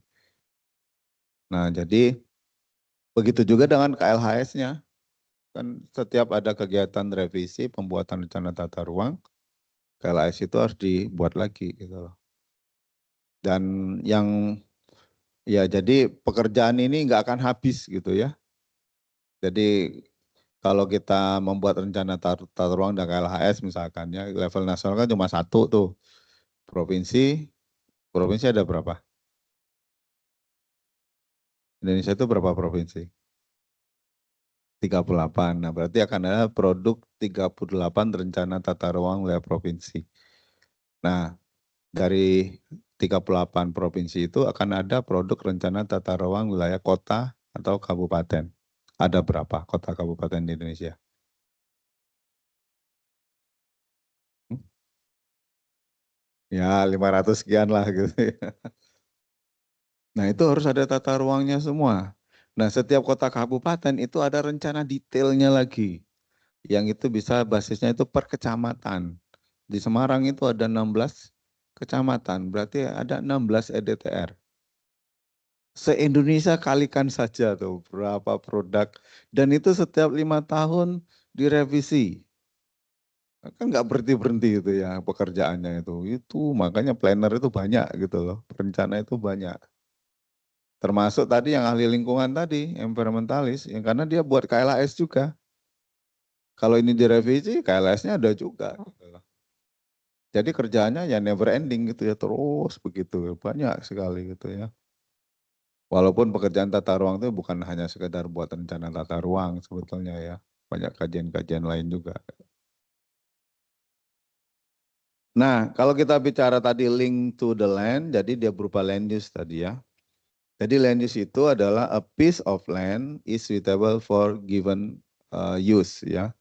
Nah jadi begitu juga dengan KLHS-nya. Kan setiap ada kegiatan revisi pembuatan rencana tata ruang, KLHS itu harus dibuat lagi gitu loh. Dan yang ya jadi pekerjaan ini nggak akan habis gitu ya. Jadi kalau kita membuat rencana tata ruang dan KLHS misalkan ya level nasional kan cuma satu tuh. Provinsi ada berapa? Indonesia itu berapa provinsi? 38. Nah, berarti akan ada produk 38 rencana tata ruang wilayah provinsi. Nah, dari 38 provinsi itu akan ada produk rencana tata ruang wilayah kota atau kabupaten. Ada berapa kota kabupaten di Indonesia? Ya 500 sekian lah gitu ya. Nah itu harus ada tata ruangnya semua. Nah setiap kota kabupaten itu ada rencana detailnya lagi. Yang itu bisa basisnya itu per kecamatan. Di Semarang itu ada 16 kecamatan, berarti ada 16 EDTR. Se-Indonesia kalikan saja tuh berapa produk. Dan itu setiap 5 tahun direvisi. Kan nggak berhenti-berhenti itu ya pekerjaannya itu. Itu makanya planner itu banyak gitu loh. Perencana itu banyak. Termasuk tadi yang ahli lingkungan tadi, environmentalis, yang karena dia buat KLHS juga. Kalau ini direvisi, KLHS-nya ada juga. Gitu loh. Jadi kerjaannya ya never ending gitu ya, terus begitu. Banyak sekali gitu ya. Walaupun pekerjaan tata ruang itu bukan hanya sekedar buat rencana tata ruang sebetulnya ya. Banyak kajian-kajian lain juga. Nah, kalau kita bicara tadi link to the land, jadi dia berupa land use tadi ya. Jadi land use itu adalah a piece of land is suitable for given use ya,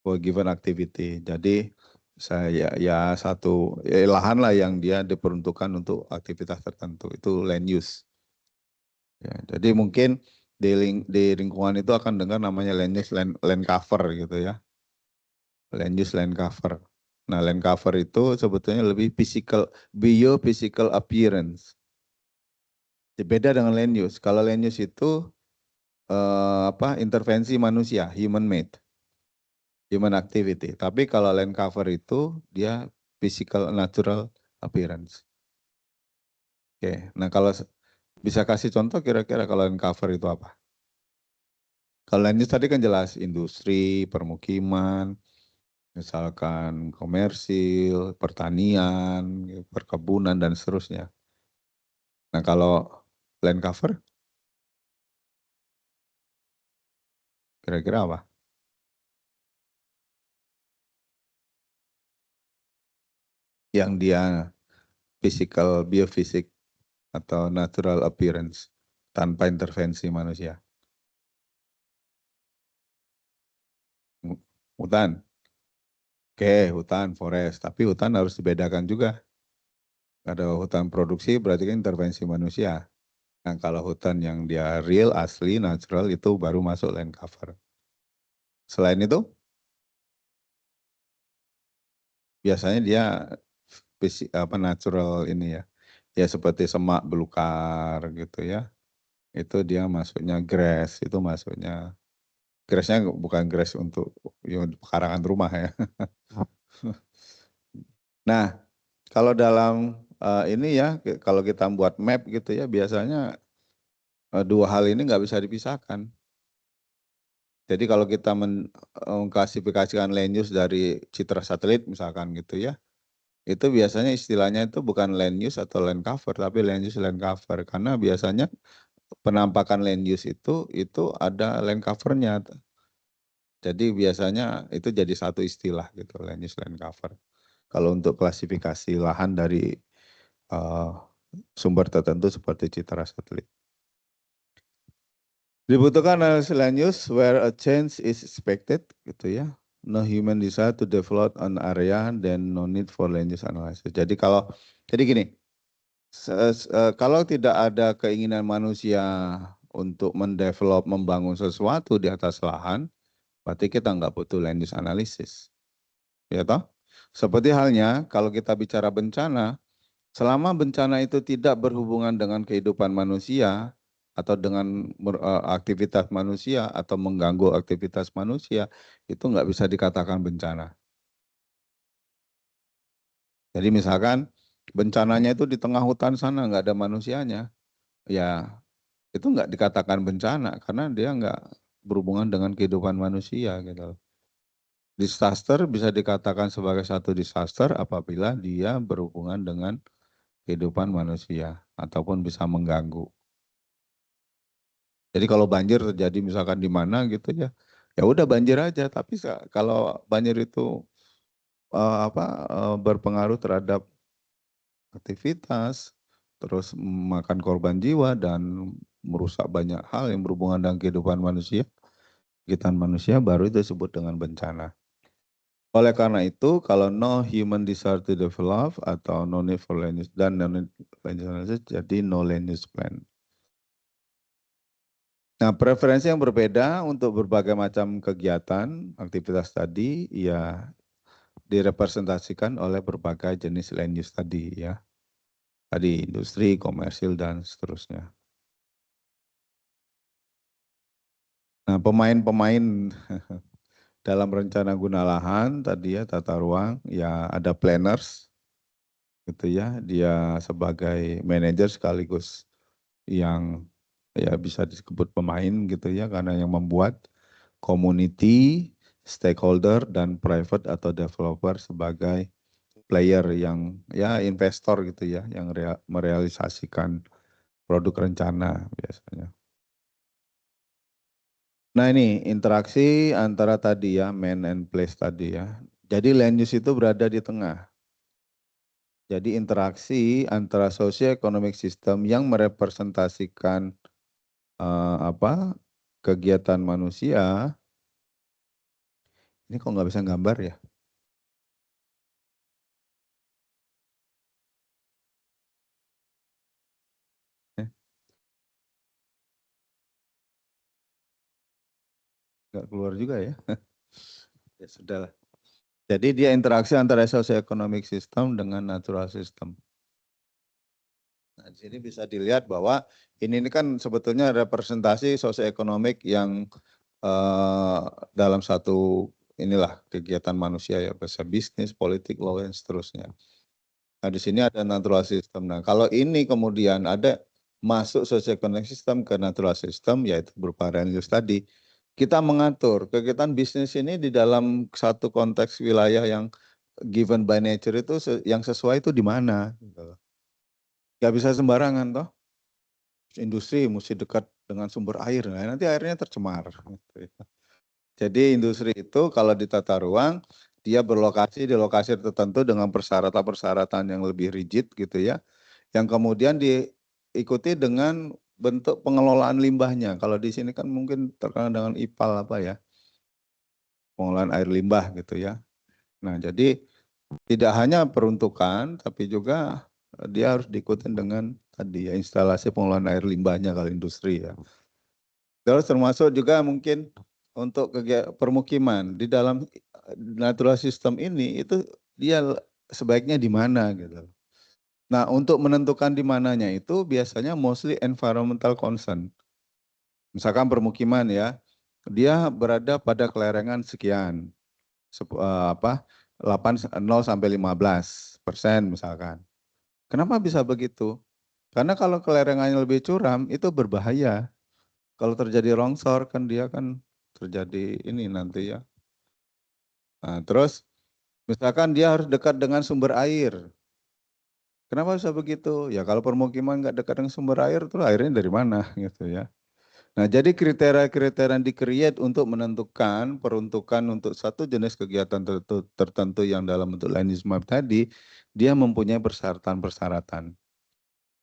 for given activity. Jadi saya ya satu lahan lah yang dia diperuntukkan untuk aktivitas tertentu itu land use. Ya, jadi mungkin di lingkungan itu akan dengar namanya land use land cover gitu ya, land use land cover. Nah land cover itu sebetulnya lebih biophysical appearance. Beda dengan land use. Kalau land use itu intervensi manusia, human made, human activity. Tapi kalau land cover itu dia physical natural appearance. Oke, nah kalau bisa kasih contoh kira-kira kalau land cover itu apa? Kalau land use tadi kan jelas industri, permukiman, misalkan komersil, pertanian, perkebunan, dan seterusnya. Nah kalau land cover, kira-kira apa? Yang dia physical, biofisik, atau natural appearance, tanpa intervensi manusia. Hutan. Oke, hutan, forest. Tapi hutan harus dibedakan juga. Ada hutan produksi berarti kan intervensi manusia. Nah kalau hutan yang dia real, asli, natural itu baru masuk land cover. Selain itu, biasanya dia natural ini ya. Ya seperti semak belukar gitu ya. Itu dia masuknya grass, itu masuknya. Grassnya bukan grass untuk pekarangan rumah ya. Nah, kalau dalam ini ya, kalau kita buat map gitu ya, biasanya dua hal ini nggak bisa dipisahkan. Jadi kalau kita mengklasifikasikan land use dari citra satelit misalkan gitu ya, itu biasanya istilahnya itu bukan land use atau land cover, tapi land use land cover. Karena biasanya penampakan land use itu ada land covernya. Jadi biasanya itu jadi satu istilah gitu, land use land cover. Kalau untuk klasifikasi lahan dari sumber tertentu seperti citra satelit. Dibutuhkan analisis land use where a change is expected, gitu ya. No human desire to develop an area, then no need for land use analysis. Jadi gini, kalau tidak ada keinginan manusia untuk mendevelop, membangun sesuatu di atas lahan, berarti kita nggak butuh land use analysis. Ya toh? Seperti halnya kalau kita bicara bencana, selama bencana itu tidak berhubungan dengan kehidupan manusia atau dengan aktivitas manusia atau mengganggu aktivitas manusia, itu nggak bisa dikatakan bencana. Jadi misalkan bencananya itu di tengah hutan sana nggak ada manusianya, ya itu nggak dikatakan bencana karena dia nggak berhubungan dengan kehidupan manusia gitu. Disaster bisa dikatakan sebagai satu disaster apabila dia berhubungan dengan kehidupan manusia ataupun bisa mengganggu. Jadi kalau banjir terjadi misalkan di mana gitu ya, ya udah banjir aja. Tapi kalau banjir itu berpengaruh terhadap aktivitas, terus memakan korban jiwa dan merusak banyak hal yang berhubungan dengan kehidupan manusia, kegiatan manusia, baru itu disebut dengan bencana. Oleh karena itu, kalau no human desire to develop atau no need for land use dan no need land use analysis, jadi no land use plan. Nah, preferensi yang berbeda untuk berbagai macam kegiatan, aktivitas tadi, ya direpresentasikan oleh berbagai jenis land use tadi ya. Tadi industri, komersil, dan seterusnya. Nah, pemain-pemain dalam rencana guna lahan tadi ya, tata ruang, ya ada planners, gitu ya. Dia sebagai manajer sekaligus yang ya bisa disebut pemain gitu ya, karena yang membuat community, stakeholder, dan private atau developer sebagai player yang ya investor gitu ya, yang merealisasikan produk rencana biasanya. Nah ini interaksi antara tadi ya, man and place tadi ya. Jadi land use itu berada di tengah. Jadi interaksi antara socio-economic system yang merepresentasikan kegiatan manusia. Ini kok nggak bisa gambar ya? Nggak keluar juga ya? Ya sudahlah. Jadi dia interaksi antara socio-economic system dengan natural system. Nah, di sini bisa dilihat bahwa ini kan sebetulnya representasi socio-economic yang dalam satu inilah kegiatan manusia ya, bisa bisnis, politik, law, dan seterusnya. Nah, di sini ada natural system. Nah, kalau ini kemudian ada masuk socio-economic system ke natural system, yaitu berupa land use tadi, kita mengatur kegiatan bisnis ini di dalam satu konteks wilayah yang given by nature itu yang sesuai itu di mana. Gitu. Gak bisa sembarangan toh. Industri mesti dekat dengan sumber air, nah nanti airnya tercemar. Gitu ya. Jadi industri itu kalau di tata ruang, dia berlokasi di lokasi tertentu dengan persyaratan-persyaratan yang lebih rigid gitu ya. Yang kemudian diikuti dengan bentuk pengelolaan limbahnya. Kalau di sini kan mungkin terkenal dengan IPAL apa ya, pengelolaan air limbah gitu ya. Nah jadi tidak hanya peruntukan, tapi juga dia harus diikuti dengan tadi ya instalasi pengelolaan air limbahnya kalau industri ya. Terus termasuk juga mungkin untuk permukiman di dalam natural system ini itu dia sebaiknya di mana gitu. Nah, untuk menentukan di mananya itu biasanya mostly environmental concern. Misalkan permukiman ya, dia berada pada kelerengan sekian, 0 sampai 15% misalkan. Kenapa bisa begitu? Karena kalau kelerengannya lebih curam itu berbahaya. Kalau terjadi longsor kan dia kan terjadi ini nanti ya. Nah, terus misalkan dia harus dekat dengan sumber air. Kenapa bisa begitu? Ya kalau permukiman nggak dekat dengan sumber air, terus airnya dari mana gitu ya. Nah jadi kriteria-kriteria yang di-create untuk menentukan peruntukan untuk satu jenis kegiatan tertentu yang dalam bentuk land use map tadi, dia mempunyai persyaratan-persyaratan.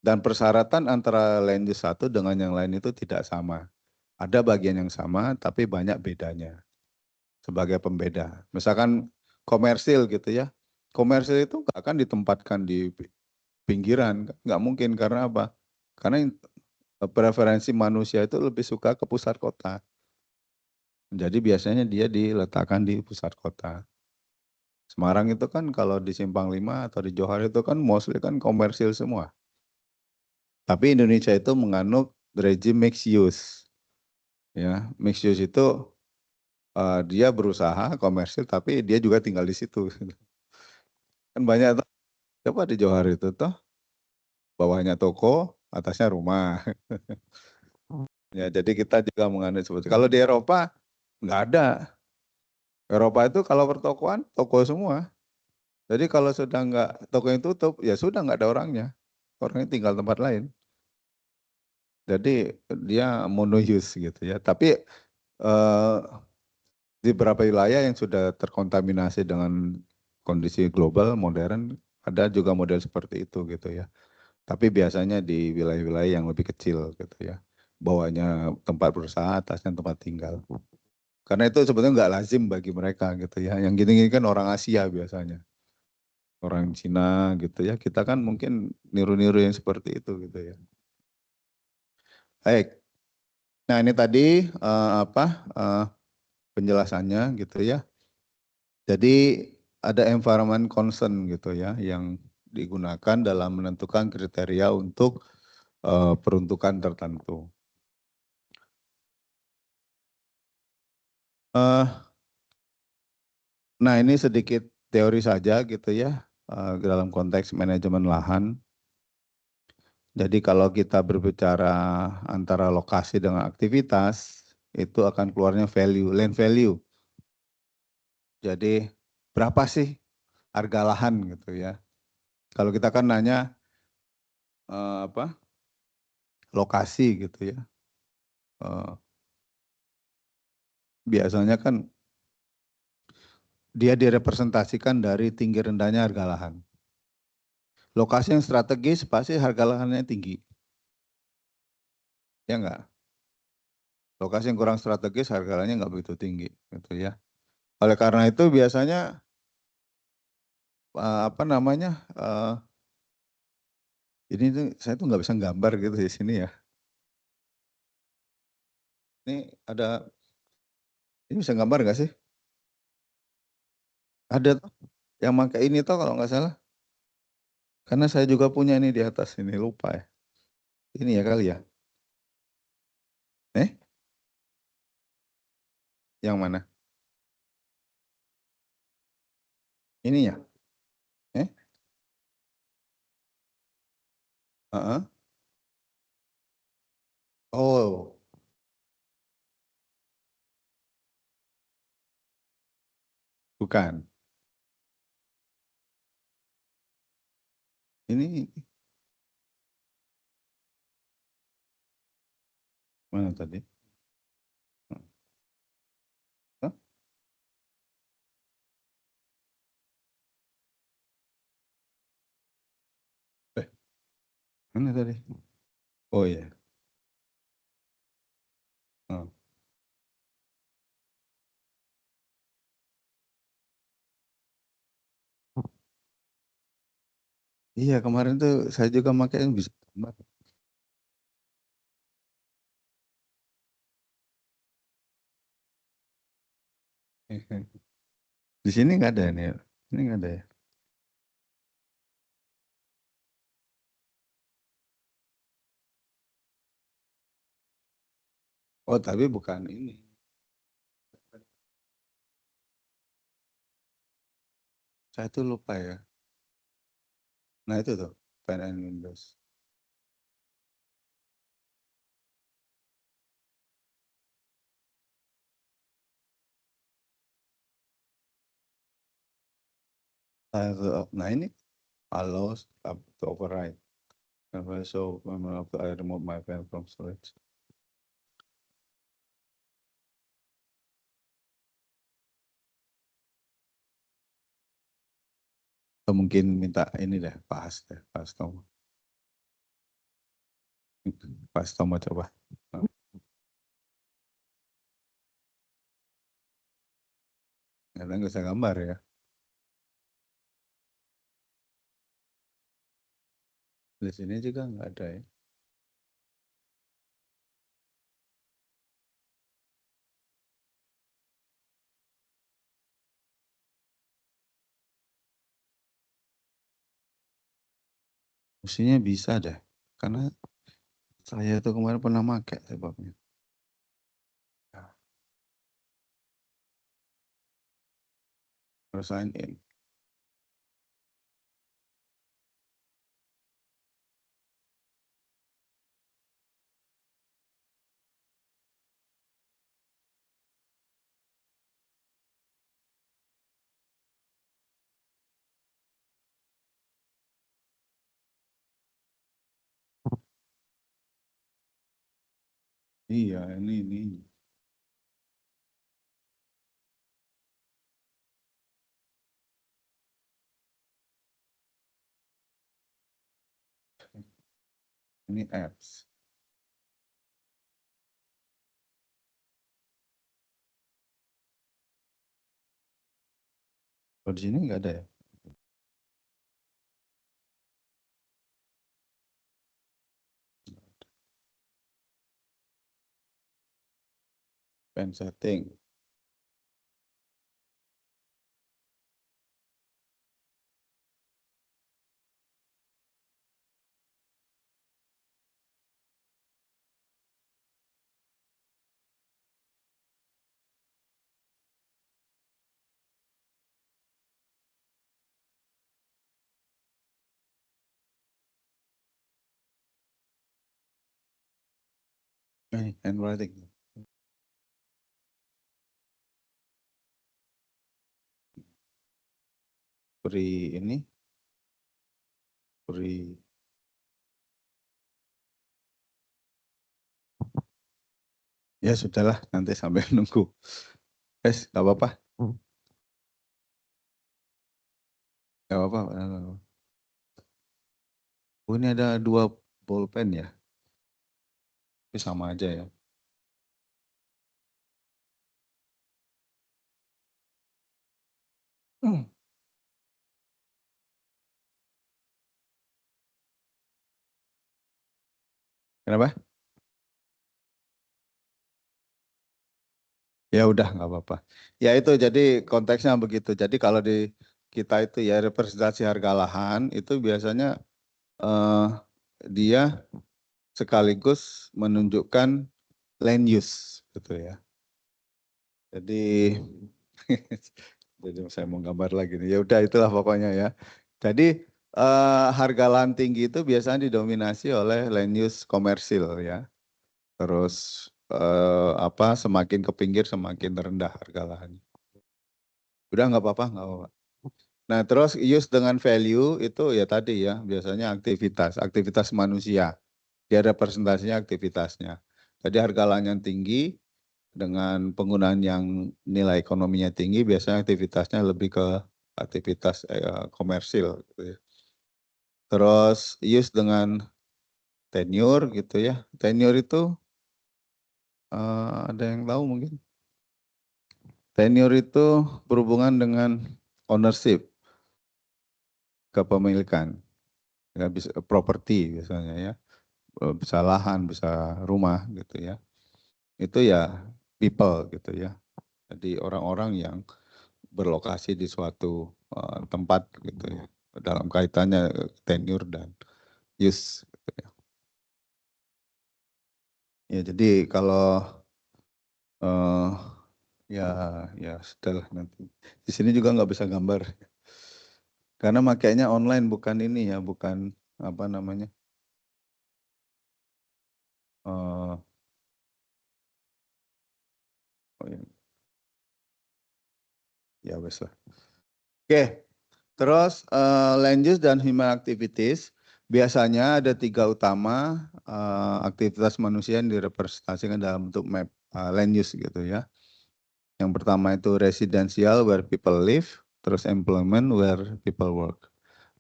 Dan persyaratan antara land use satu dengan yang lain itu tidak sama. Ada bagian yang sama, tapi banyak bedanya sebagai pembeda. Misalkan komersil gitu ya. Komersil itu nggak akan ditempatkan di pinggiran, nggak mungkin karena apa? Karena preferensi manusia itu lebih suka ke pusat kota. Jadi biasanya dia diletakkan di pusat kota. Semarang itu kan kalau di Simpang 5 atau di Johar itu kan mostly kan komersil semua. Tapi Indonesia itu menganut rezim mixed use. Ya, mixed use itu dia berusaha komersil tapi dia juga tinggal di situ. Kan banyak tuh, coba di Johar itu tuh bawahnya toko, atasnya rumah. Ya, jadi kita juga menganut seperti kalau di Eropa nggak ada. Eropa itu kalau pertokoan toko semua. Jadi kalau sudah nggak toko yang tutup, ya sudah nggak ada orangnya. Orangnya tinggal tempat lain. Jadi dia mono use gitu ya. Tapi di beberapa wilayah yang sudah terkontaminasi dengan kondisi global modern, ada juga model seperti itu gitu ya. Tapi biasanya di wilayah-wilayah yang lebih kecil gitu ya. Bawahnya tempat berusaha, atasnya tempat tinggal. Karena itu sebetulnya nggak lazim bagi mereka gitu ya. Yang gini-gini kan orang Asia biasanya. Orang Cina gitu ya. Kita kan mungkin niru-niru yang seperti itu gitu ya. Baik. Nah ini tadi penjelasannya gitu ya. Jadi ada environment concern gitu ya yang digunakan dalam menentukan kriteria untuk peruntukan tertentu. Nah ini sedikit teori saja gitu ya dalam konteks manajemen lahan. Jadi kalau kita berbicara antara lokasi dengan aktivitas, itu akan keluarnya value, land value. Jadi berapa sih harga lahan gitu ya. Kalau kita kan nanya lokasi gitu ya. Biasanya kan dia direpresentasikan dari tinggi rendahnya harga lahan. Lokasi yang strategis pasti harga lahannya tinggi. Ya enggak? Lokasi yang kurang strategis harga lahannya enggak begitu tinggi gitu ya. Oleh karena itu biasanya ini tuh saya tuh nggak bisa gambar gitu di sini ya. Ini ada, ini bisa gambar nggak sih? Ada tuh yang pakai ini tuh kalau nggak salah. Karena saya juga punya ini di atas ini lupa ya. Ini ya kali ya. Eh? Yang mana? Ini ya? Eh? Heeh. Oh, Bukan. Ini mana tadi? Hah? Mana tadi? Oh iya. Oh. Iya kemarin tuh saya juga pakai bisa gambar. Di sini nggak ada nih. Ini nggak ada ya. Oh tapi bukan ini. Saya tuh lupa ya. Nah itu tuh Pen and Windows. Nah ini allows up to override. So I remove my pen from storage. Atau mungkin minta ini deh, Pak Tomo. Pak Tomo coba. Karena nggak usah gambar ya. Di sini juga nggak ada ya. Mestinya bisa deh. Karena saya tuh kemarin pernah pakai sebabnya. Harus sign in. Iya, ini. Ini apps. Kalau di sini nggak ada ya. Pen setting. Handwriting. Ini. Ya sudahlah, nanti sampai nunggu. Nggak apa-apa. Nggak apa-apa. Oh ini ada 2 bolpen ya. Tapi sama aja ya. Kenapa? Ya udah nggak apa-apa. Ya itu jadi konteksnya begitu. Jadi kalau di kita itu ya representasi harga lahan itu biasanya dia sekaligus menunjukkan land use gitu ya. Jadi jadi saya mau gambar lagi nih. Ya udah itulah pokoknya ya. Jadi harga lahan tinggi itu biasanya didominasi oleh land use komersil ya. Terus semakin ke pinggir semakin rendah harga lahannya. Udah nggak apa-apa, nggak apa-apa. Nah, terus use dengan value itu ya tadi ya, biasanya aktivitas manusia. Dia representasinya aktivitasnya. Jadi harga lahan yang tinggi dengan penggunaan yang nilai ekonominya tinggi, biasanya aktivitasnya lebih ke aktivitas komersil gitu ya. Terus use dengan tenure gitu ya. Tenure itu ada yang tahu mungkin? Tenure itu berhubungan dengan ownership, kepemilikan, ya bisa properti biasanya ya, bisa lahan, bisa rumah gitu ya. Itu ya people gitu ya. Jadi orang-orang yang berlokasi di suatu tempat gitu ya. Dalam kaitannya tenure dan use. Gitu ya. Ya jadi kalau ya setelah nanti di sini juga nggak bisa gambar karena makainya online bukan ini ya, bukan apa namanya oh ya wes lah. Oke, terus land use dan human activities biasanya ada 3 utama aktivitas manusia yang direpresentasikan dalam bentuk map land use gitu ya. Yang pertama itu residential where people live, terus employment where people work.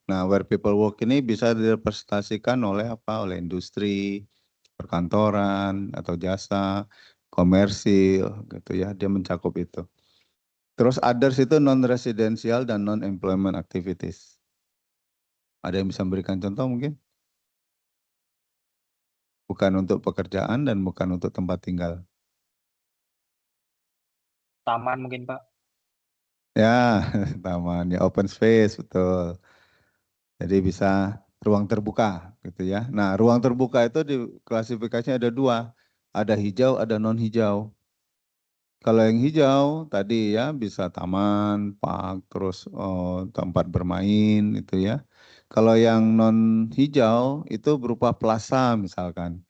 Nah, where people work ini bisa direpresentasikan oleh apa? Oleh industri, perkantoran atau jasa, komersil gitu ya, dia mencakup itu. Terus others itu non-residential dan non-employment activities. Ada yang bisa memberikan contoh mungkin? Bukan untuk pekerjaan dan bukan untuk tempat tinggal. Taman mungkin, Pak. Ya, taman ya open space betul. Jadi bisa ruang terbuka gitu ya. Nah, ruang terbuka itu di klasifikasinya ada 2. Ada hijau, ada non hijau. Kalau yang hijau tadi ya bisa taman, park, terus tempat bermain itu ya. Kalau yang non hijau itu berupa plaza misalkan.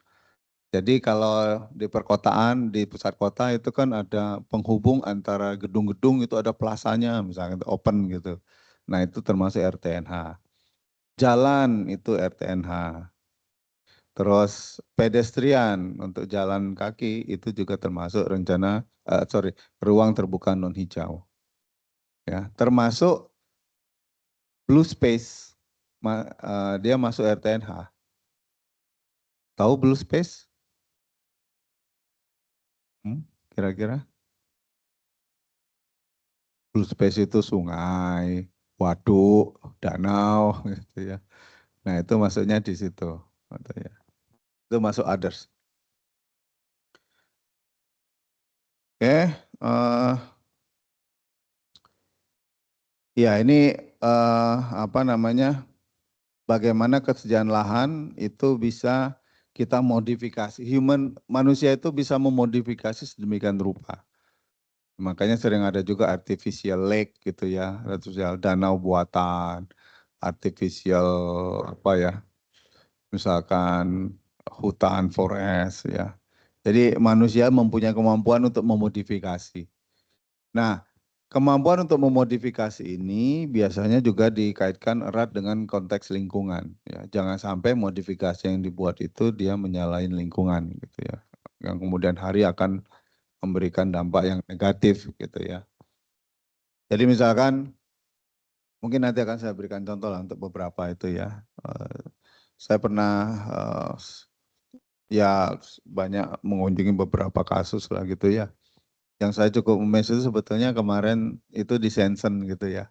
Jadi kalau di perkotaan, di pusat kota itu kan ada penghubung antara gedung-gedung itu ada plazanya misalkan open gitu. Nah itu termasuk RTNH. Jalan itu RTNH. Terus pedestrian untuk jalan kaki itu juga termasuk ruang terbuka non hijau. Ya, termasuk blue space, dia masuk RTNH. Tahu blue space? Kira-kira? Blue space itu sungai, waduk, danau, gitu ya. Nah itu masuknya di situ, gitu ya. Itu masuk others. Oke, ya ini apa namanya? Bagaimana kesediaan lahan itu bisa kita modifikasi. Manusia itu bisa memodifikasi sedemikian rupa. Makanya sering ada juga artificial lake gitu ya, artificial danau buatan, artificial apa ya, misalkan hutan forest ya. Jadi manusia mempunyai kemampuan untuk memodifikasi. Nah, kemampuan untuk memodifikasi ini biasanya juga dikaitkan erat dengan konteks lingkungan. Ya, jangan sampai modifikasi yang dibuat itu dia menyalahin lingkungan gitu ya. Yang kemudian hari akan memberikan dampak yang negatif gitu ya. Jadi misalkan mungkin nanti akan saya berikan contoh lah untuk beberapa itu ya. Saya pernah ya banyak mengunjungi beberapa kasus lah gitu ya. Yang saya cukup amazed itu sebetulnya kemarin itu di Shenzhen gitu ya.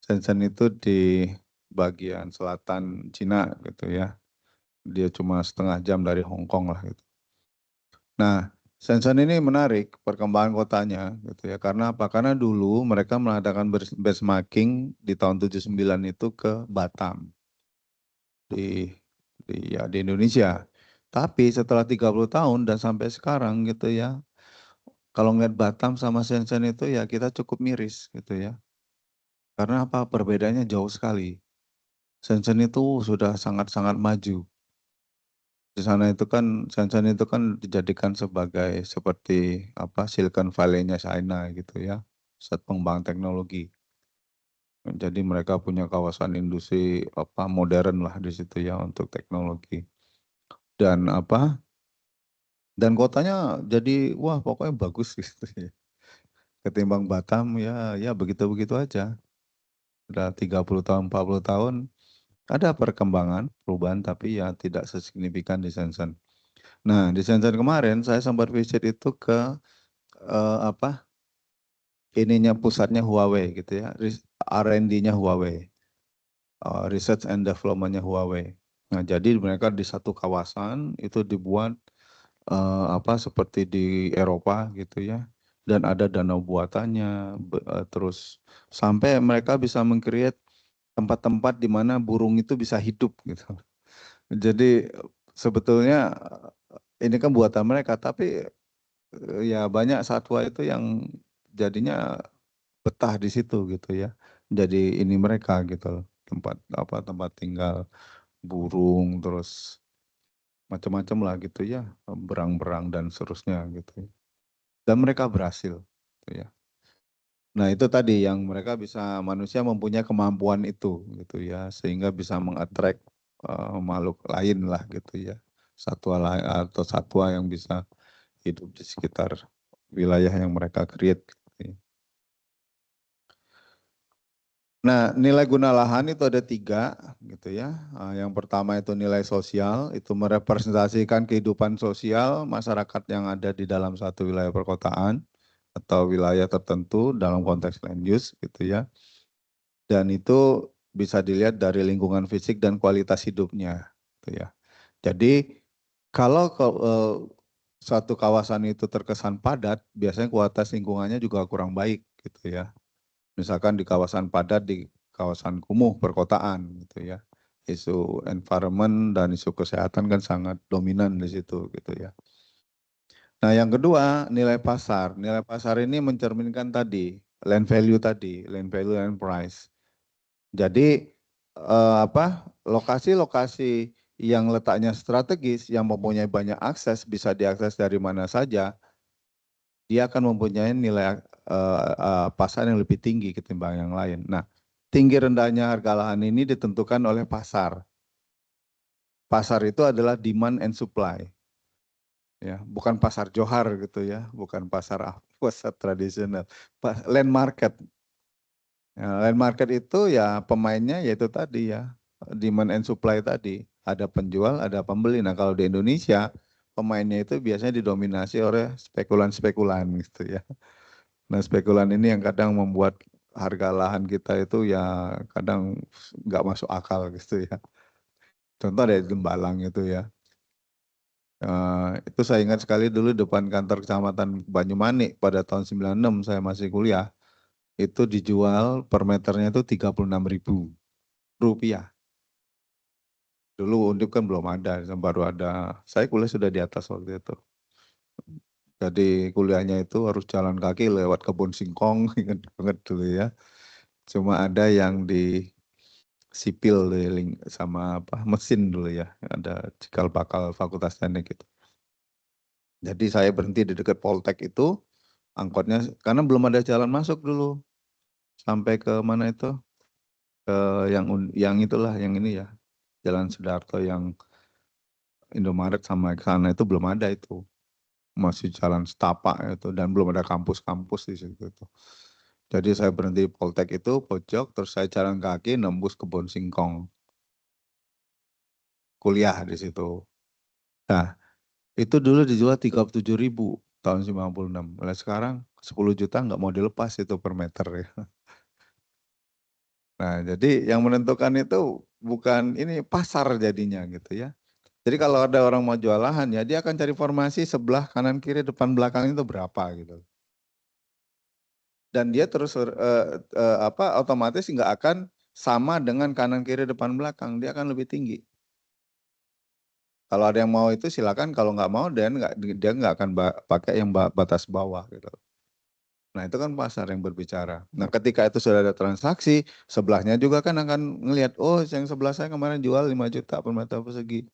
Shenzhen itu di bagian selatan Cina gitu ya. Dia cuma setengah jam dari Hong Kong lah gitu. Nah, Shenzhen ini menarik perkembangan kotanya gitu ya. Karena apa? Karena dulu mereka mengadakan benchmarking di tahun 79 itu ke Batam di di Indonesia. Tapi setelah 30 tahun dan sampai sekarang gitu ya, kalau ngeliat Batam sama Shenzhen itu ya kita cukup miris gitu ya. Karena apa? Perbedaannya jauh sekali. Shenzhen itu sudah sangat-sangat maju. Di sana itu kan Shenzhen itu kan dijadikan sebagai seperti apa Silicon Valley-nya China gitu ya. pusat pengembangan teknologi. Jadi mereka punya kawasan industri modern lah di situ ya untuk teknologi. Dan dan kotanya jadi wah pokoknya bagus gitu ya. Ketimbang Batam ya begitu-begitu aja. Udah 30 tahun, 40 tahun ada perkembangan, perubahan tapi ya tidak sesignifikan di Shenzhen. Nah, di Shenzhen kemarin saya sempat visit itu ke ininya pusatnya Huawei gitu ya, R&D-nya Huawei, Research and Development-nya Huawei. Nah, jadi mereka di satu kawasan itu dibuat seperti di Eropa gitu ya, dan ada danau buatannya, terus sampai mereka bisa meng-create tempat-tempat di mana burung itu bisa hidup gitu. Jadi sebetulnya ini kan buatan mereka, tapi ya banyak satwa itu yang jadinya betah di situ gitu ya. Jadi ini mereka gitu loh, tempat tinggal burung terus macam-macam lah gitu ya, berang-berang dan seterusnya gitu. Dan mereka berhasil gitu ya. Nah, itu tadi yang mereka manusia mempunyai kemampuan itu gitu ya, sehingga bisa mengattract makhluk lain lah gitu ya. Satwa lain atau satwa yang bisa hidup di sekitar wilayah yang mereka create. Gitu ya. Nah, nilai guna lahan itu ada 3 gitu ya. Yang pertama itu nilai sosial, itu merepresentasikan kehidupan sosial masyarakat yang ada di dalam satu wilayah perkotaan atau wilayah tertentu dalam konteks land use gitu ya. Dan itu bisa dilihat dari lingkungan fisik dan kualitas hidupnya gitu ya. Jadi kalau suatu kawasan itu terkesan padat, biasanya kualitas lingkungannya juga kurang baik gitu ya. Misalkan di kawasan padat, di kawasan kumuh perkotaan gitu ya. Isu environment dan isu kesehatan kan sangat dominan di situ gitu ya. Nah, yang kedua nilai pasar. Nilai pasar ini mencerminkan tadi land value and price. Jadi lokasi-lokasi yang letaknya strategis, yang mempunyai banyak akses, bisa diakses dari mana saja, dia akan mempunyai nilai pasar yang lebih tinggi ketimbang yang lain. Nah, tinggi rendahnya harga lahan ini ditentukan oleh pasar. Pasar itu adalah demand and supply. Ya, bukan pasar Johar gitu ya, bukan pasar tradisional, land market. Ya, land market itu ya pemainnya yaitu tadi ya, demand and supply tadi. Ada penjual, ada pembeli. Nah, kalau di Indonesia pemainnya itu biasanya didominasi oleh spekulan-spekulan gitu ya. Nah, spekulan ini yang kadang membuat harga lahan kita itu ya kadang nggak masuk akal gitu ya. Contoh dari Tembalang itu ya. Itu saya ingat sekali dulu depan kantor kecamatan Banyumanik pada tahun 96 saya masih kuliah. Itu dijual per meternya itu 36.000 rupiah. Dulu Undip kan belum ada, baru ada. Saya kuliah sudah di atas waktu itu. Jadi kuliahnya itu harus jalan kaki lewat kebun singkong, ingat banget dulu ya. Cuma ada yang di sipil sama mesin dulu ya, ada cikal bakal Fakultas Teknik itu. Jadi saya berhenti di dekat Poltek itu, angkotnya karena belum ada jalan masuk dulu sampai ke mana itu, ke yang itulah yang ini ya, Jalan Sudarto yang Indomaret sama ke sana itu belum ada itu, masih jalan setapak itu dan belum ada kampus-kampus di situ itu. Jadi saya berhenti di Poltek itu pojok, terus saya jalan kaki nembus kebun singkong, kuliah di situ. Nah, itu dulu dijual 37.000 tahun 96. Mulai sekarang 10 juta nggak mau dilepas itu per meter ya. Nah, jadi yang menentukan itu bukan ini pasar jadinya gitu ya. Jadi kalau ada orang mau jual lahan ya dia akan cari formasi sebelah kanan kiri depan belakang itu berapa gitu. Dan dia terus otomatis nggak akan sama dengan kanan kiri depan belakang, dia akan lebih tinggi. Kalau ada yang mau itu silakan, kalau nggak mau dia nggak akan pakai yang batas bawah gitu. Nah, itu kan pasar yang berbicara. Nah, ketika itu sudah ada transaksi, sebelahnya juga kan akan ngelihat, oh yang sebelah saya kemarin jual 5 juta per meter persegi.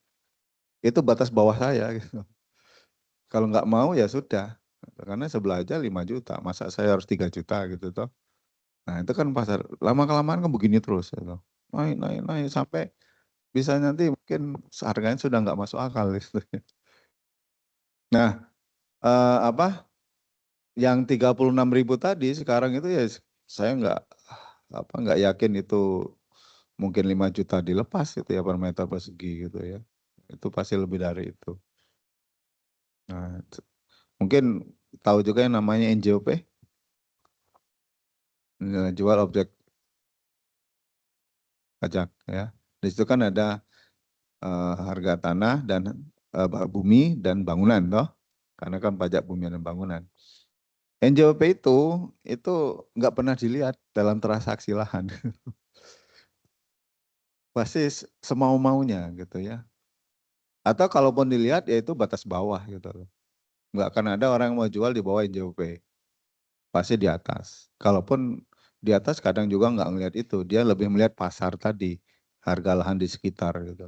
Itu batas bawah saya gitu. Kalau nggak mau ya sudah. Karena sebelah aja 5 juta, masa saya harus 3 juta gitu toh. Nah itu kan pasar, lama-kelamaan kan begini terus gitu. Naik sampai bisa nanti mungkin harganya sudah nggak masuk akal gitu. Nah, apa, yang 36.000 tadi sekarang itu ya saya nggak yakin itu mungkin 5 juta dilepas itu ya per meter persegi gitu ya. Itu pasti lebih dari itu. Nah, mungkin tahu juga yang namanya NJOP, jual objek pajak ya. Di situ kan ada harga tanah dan bumi dan bangunan toh. Karena kan pajak bumi dan bangunan. NJOP itu nggak pernah dilihat dalam transaksi lahan. Pasti semau-maunya gitu ya. Atau kalaupun dilihat ya itu batas bawah gitu loh. Nggak akan ada orang yang mau jual di bawah NJOP. Pasti di atas. Kalaupun di atas kadang juga nggak ngelihat itu. Dia lebih melihat pasar tadi. Harga lahan di sekitar gitu.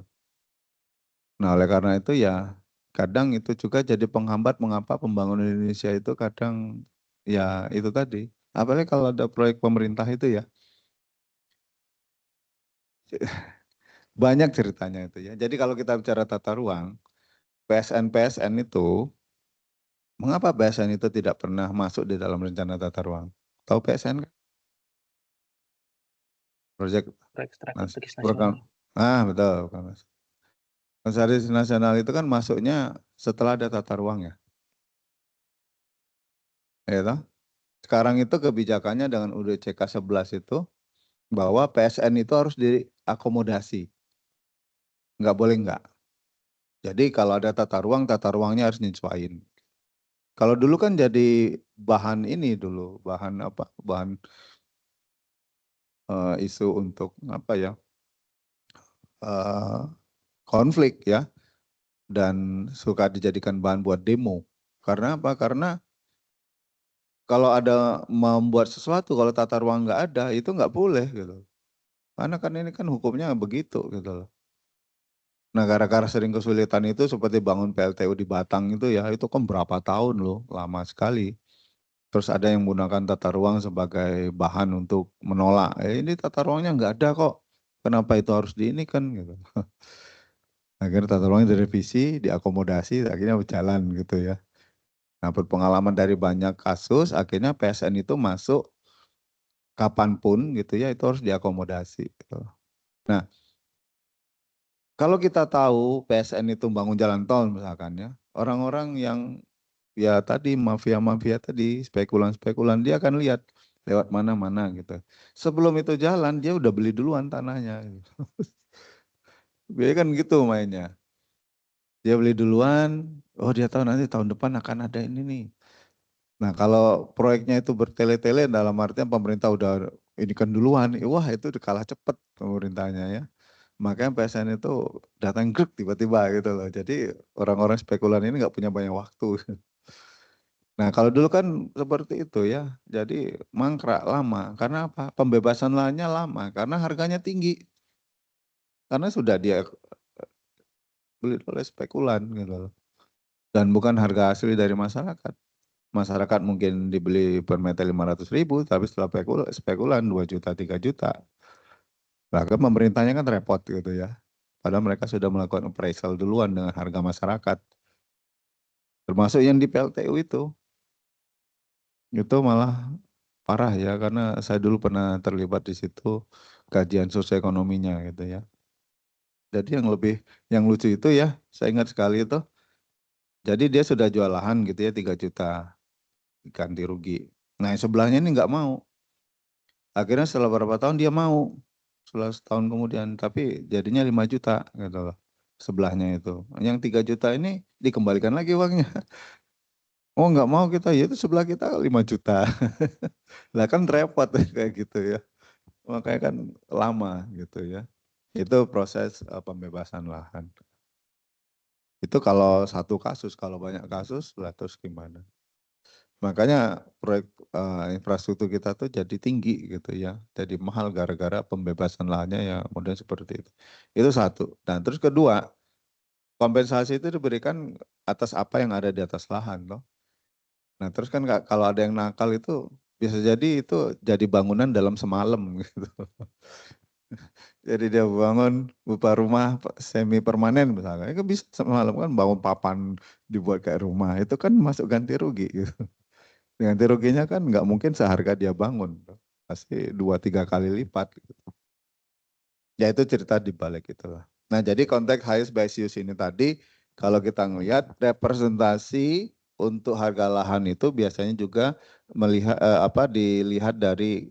Nah oleh karena itu ya kadang itu juga jadi penghambat mengapa pembangunan Indonesia itu kadang ya itu tadi. Apalagi kalau ada proyek pemerintah itu ya. Banyak ceritanya itu ya. Jadi kalau kita bicara tata ruang, PSN itu, mengapa PSN itu tidak pernah masuk di dalam rencana tata ruang? Tahu PSN kan? Proyek Proyek strategis program. nasional. Betul. Strategis nasional itu kan masuknya setelah ada tata ruang ya. Ya toh? Sekarang itu kebijakannya dengan UDCK 11 itu bahwa PSN itu harus diakomodasi. Nggak boleh nggak. Jadi kalau ada tata ruangnya harus nyesuaiin. Kalau dulu kan jadi bahan ini dulu, bahan apa? Bahan isu untuk apa ya? Konflik ya, dan suka dijadikan bahan buat demo. Karena apa? Karena kalau ada membuat sesuatu, kalau tata ruang nggak ada, itu nggak boleh gitu. Karena kan ini kan hukumnya begitu gitu loh. Nah gara-gara sering kesulitan itu seperti bangun PLTU di Batang itu ya, itu kan berapa tahun loh, lama sekali. Terus ada yang menggunakan tata ruang sebagai bahan untuk menolak. Ini tata ruangnya nggak ada kok. Kenapa itu harus diinikan gitu. Akhirnya tata ruangnya direvisi, diakomodasi, akhirnya berjalan gitu ya. Nah berpengalaman dari banyak kasus, akhirnya PSN itu masuk kapanpun gitu ya, itu harus diakomodasi. Gitu. Nah kalau kita tahu PSN itu bangun jalan tol misalkan ya, orang-orang yang ya tadi mafia-mafia tadi, spekulan-spekulan, dia akan lihat lewat mana-mana gitu. Sebelum itu jalan, dia udah beli duluan tanahnya. Gitu. Biasanya kan gitu mainnya. Dia beli duluan, oh dia tahu nanti tahun depan akan ada ini nih. Nah kalau proyeknya itu bertele-tele dalam artian pemerintah udah ini kan duluan, wah itu kalah cepet pemerintahnya ya. Makanya PSN itu datang grek tiba-tiba gitu loh. Jadi orang-orang spekulan ini nggak punya banyak waktu. Nah kalau dulu kan seperti itu ya. Jadi mangkrak lama. Karena apa? Pembebasan lahannya lama. Karena harganya tinggi. Karena sudah dia beli oleh spekulan gitu loh. Dan bukan harga asli dari masyarakat. Masyarakat mungkin dibeli per meter 500.000, tapi setelah spekulan 2 juta, 3 juta. Bahkan pemerintahnya kan repot gitu ya. Padahal mereka sudah melakukan appraisal duluan dengan harga masyarakat. Termasuk yang di PLTU itu malah parah ya, karena saya dulu pernah terlibat di situ kajian sosioekonominya gitu ya. Jadi yang lucu itu ya, saya ingat sekali itu, jadi dia sudah jual lahan gitu ya 3 juta, ganti rugi. Nah yang sebelahnya ini nggak mau. Akhirnya setelah beberapa tahun dia mau, setelah setahun kemudian, tapi jadinya 5 juta gitu loh, sebelahnya itu. Yang 3 juta ini dikembalikan lagi uangnya. Oh nggak mau kita, ya itu sebelah kita 5 juta. Lah kan repot kayak gitu ya. Makanya kan lama gitu ya. Itu proses pembebasan lahan. Itu kalau satu kasus, kalau banyak kasus lah terus gimana. Makanya proyek infrastruktur kita tuh jadi tinggi gitu ya. Jadi mahal gara-gara pembebasan lahannya ya model seperti itu. Itu satu. Dan terus kedua, kompensasi itu diberikan atas apa yang ada di atas lahan loh. Nah terus kan kalau ada yang nakal itu bisa jadi itu jadi bangunan dalam semalam gitu. Jadi dia bangun berupa rumah semi permanen misalnya, itu bisa semalam kan bangun papan dibuat kayak rumah, itu kan masuk ganti rugi gitu. Ganti ruginya kan nggak mungkin seharga dia bangun, pasti 2-3 kali lipat. Gitu. Ya itu cerita di balik itulah. Nah jadi konteks highest best use ini tadi, kalau kita ngelihat representasi untuk harga lahan itu biasanya juga melihat dilihat dari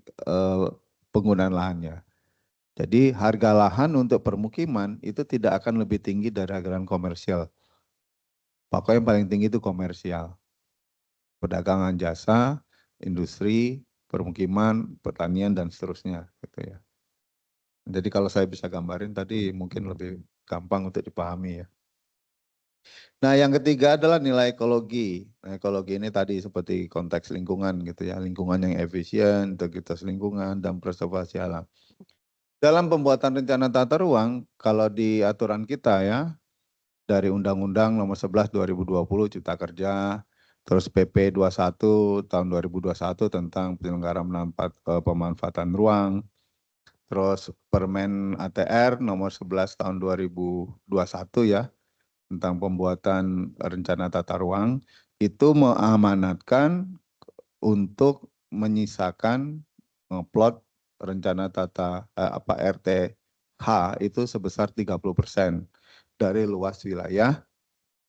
penggunaan lahannya. Jadi harga lahan untuk permukiman itu tidak akan lebih tinggi dari harga lahan komersial. Pokoknya yang paling tinggi itu komersial. Perdagangan jasa, industri, permukiman, pertanian, dan seterusnya. Gitu ya. Jadi kalau saya bisa gambarin tadi mungkin lebih gampang untuk dipahami ya. Nah yang ketiga adalah nilai ekologi. Nah, ekologi ini tadi seperti konteks lingkungan gitu ya. Lingkungan yang efisien, integritas lingkungan, dan preservasi alam. Dalam pembuatan rencana tata ruang, kalau di aturan kita ya, dari Undang-Undang Nomor 11 2020 Cipta Kerja, terus PP 21 tahun 2021 tentang penyelenggaraan pemanfaatan ruang, terus Permen ATR Nomor 11 tahun 2021 ya, tentang pembuatan rencana tata ruang, itu mengamanatkan untuk menyisakan plot rencana RTH itu sebesar 30% dari luas wilayah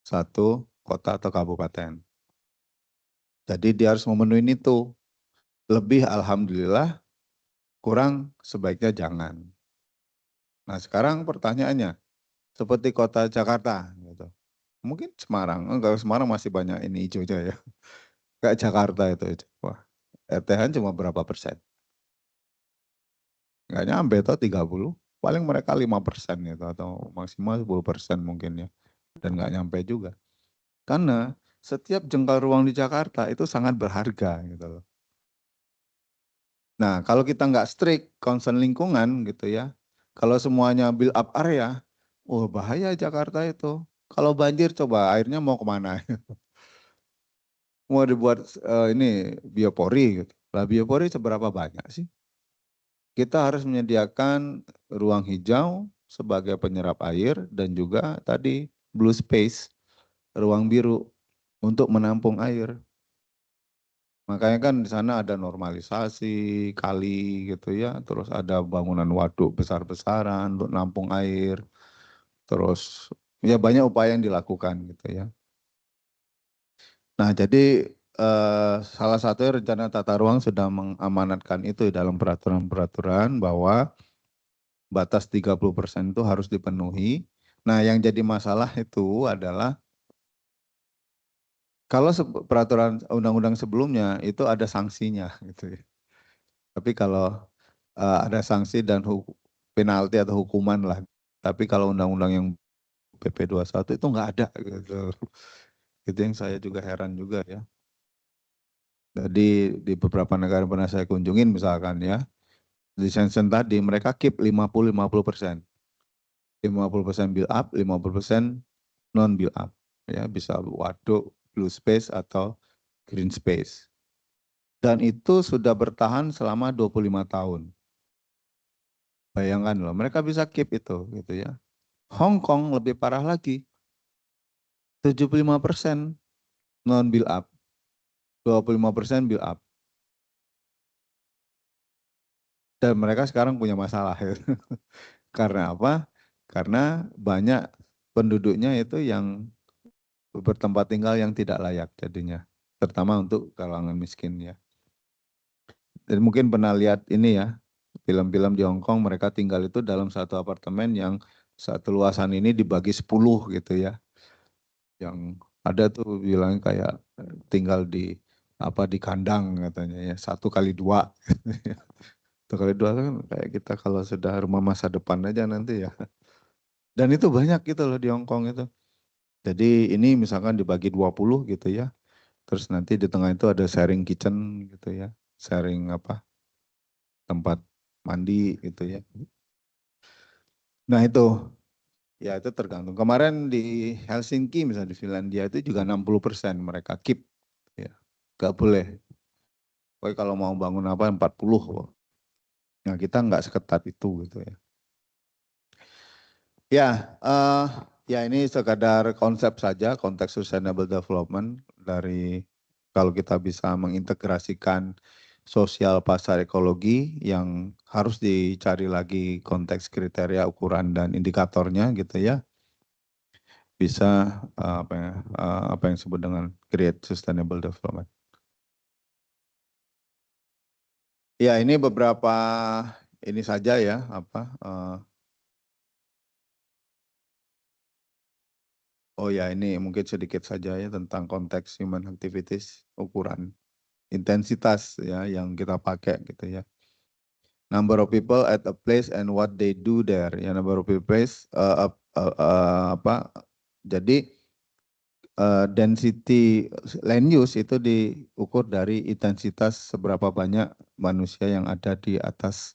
satu kota atau kabupaten. Jadi dia harus memenuhi itu. Lebih alhamdulillah, kurang sebaiknya jangan. Nah sekarang pertanyaannya, seperti kota Jakarta, gitu. Mungkin Semarang, enggak Semarang masih banyak ini hijaunya ya. Kayak Jakarta itu, wah, RTH cuma berapa persen? Nggak nyampe atau 30, paling mereka 5% gitu, atau maksimal 10% mungkin ya. Dan nggak nyampe juga. Karena setiap jengkal ruang di Jakarta itu sangat berharga gitu loh. Nah kalau kita nggak strict concern lingkungan gitu ya, kalau semuanya build up area, oh bahaya Jakarta itu. Kalau banjir coba airnya mau kemana? Mau dibuat ini biopori gitu. Lah biopori seberapa banyak sih? Kita harus menyediakan ruang hijau sebagai penyerap air dan juga tadi blue space, ruang biru untuk menampung air. Makanya kan di sana ada normalisasi kali gitu ya, terus ada bangunan waduk besar-besaran untuk nampung air, terus ya banyak upaya yang dilakukan gitu ya. Nah jadi salah satu rencana tata ruang sudah mengamanatkan itu dalam peraturan-peraturan bahwa batas 30% itu harus dipenuhi. Nah yang jadi masalah itu adalah kalau peraturan undang-undang sebelumnya itu ada sanksinya gitu ya. Tapi kalau ada sanksi dan penalti atau hukuman lah. Tapi kalau undang-undang yang PP 21 itu nggak ada gitu. Itu yang saya juga heran juga ya. Jadi di beberapa negara yang pernah saya kunjungin misalkan ya, di Shenzhen tadi mereka keep 50-50%. 50% build up, 50% non build up. Ya, bisa waduk, blue space atau green space. Dan itu sudah bertahan selama 25 tahun. Bayangkan loh, mereka bisa keep itu gitu ya. Hong Kong lebih parah lagi. 75% non build up, 25% build up. Dan mereka sekarang punya masalah. Karena apa? Karena banyak penduduknya itu yang bertempat tinggal yang tidak layak jadinya. Terutama untuk kalangan miskin ya. Dan mungkin pernah lihat ini ya, film-film di Hong Kong mereka tinggal itu dalam satu apartemen yang satu luasan ini dibagi 10 gitu ya. Yang ada tuh bilang kayak tinggal di kandang katanya ya, 1x2. 1x2 kan kayak kita kalau sudah rumah masa depan aja nanti ya. Dan itu banyak gitu loh di Hong Kong itu. Jadi ini misalkan dibagi 20 gitu ya. Terus nanti di tengah itu ada sharing kitchen gitu ya. Sharing tempat mandi gitu ya. Nah itu, ya itu tergantung. Kemarin di Helsinki misalnya di Finlandia itu juga 60% mereka keep. Ya. nggak boleh. Pokoknya kalau mau bangun apa 40. Nah kita nggak seketat itu gitu ya. Ya, ya ini sekadar konsep saja, konteks sustainable development dari kalau kita bisa mengintegrasikan sosial pasar ekologi yang harus dicari lagi konteks kriteria ukuran dan indikatornya gitu ya. Bisa apa yang disebut dengan create sustainable development. Ya ini beberapa ini saja ya oh ya ini mungkin sedikit saja ya tentang konteks human activities ukuran intensitas ya yang kita pakai gitu ya. Number of people at a place and what they do there ya number of people jadi density land use itu diukur dari intensitas seberapa banyak manusia yang ada di atas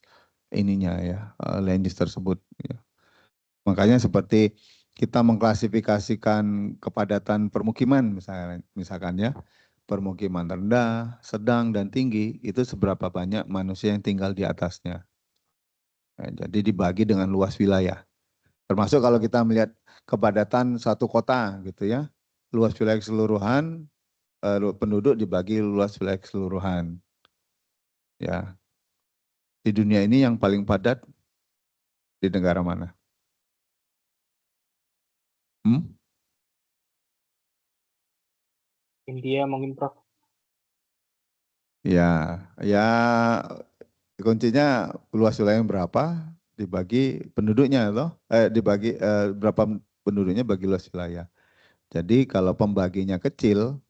ininya ya land use tersebut ya. Makanya seperti kita mengklasifikasikan kepadatan permukiman misalkan ya permukiman rendah, sedang dan tinggi itu seberapa banyak manusia yang tinggal di atasnya. Nah, jadi dibagi dengan luas wilayah. Termasuk kalau kita melihat kepadatan satu kota gitu ya, luas wilayah keseluruhan penduduk dibagi luas wilayah keseluruhan. Ya, di dunia ini yang paling padat di negara mana? India mungkin Prof. Ya, kuncinya luas wilayah berapa dibagi penduduknya loh, dibagi berapa penduduknya bagi luas wilayah. Jadi kalau pembaginya kecil,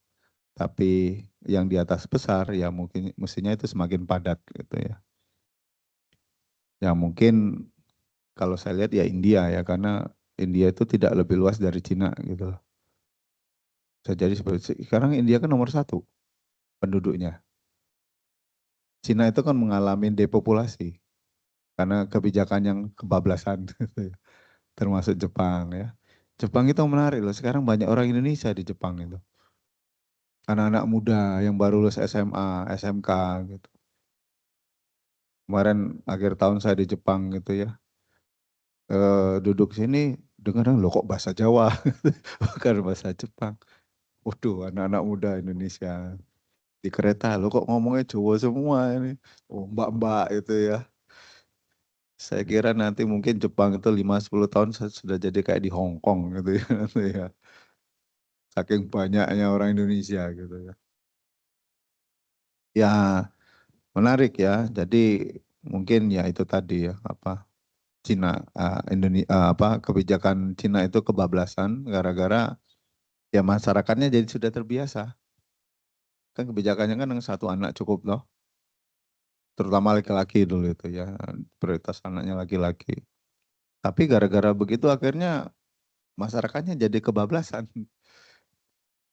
tapi yang di atas besar, ya mungkin mestinya itu semakin padat gitu ya. Ya mungkin kalau saya lihat ya India ya, karena India itu tidak lebih luas dari Cina gitu loh. Bisa jadi seperti sekarang India kan nomor 1 penduduknya. Cina itu kan mengalami depopulasi karena kebijakan yang kebablasan gitu ya. Termasuk Jepang ya. Jepang itu menarik loh, sekarang banyak orang Indonesia di Jepang itu. Anak-anak muda yang baru lulus SMA, SMK gitu. Kemarin akhir tahun saya di Jepang gitu ya. Duduk sini dengar loh kok bahasa Jawa, bukan bahasa Jepang. Waduh, anak-anak muda Indonesia di kereta lo kok ngomongnya Jawa semua ini. Oh, mbak-mbak itu ya. Saya kira nanti mungkin Jepang itu 5-10 tahun sudah jadi kayak di Hong Kong gitu ya. Ya. Saking banyaknya orang Indonesia gitu ya. Ya, menarik ya. Jadi mungkin ya itu tadi ya Cina kebijakan Cina itu kebablasan gara-gara ya masyarakatnya jadi sudah terbiasa. Kan kebijakannya kan yang 1 anak cukup loh. Terutama laki-laki dulu itu ya, prioritas anaknya laki-laki. Tapi gara-gara begitu akhirnya masyarakatnya jadi kebablasan.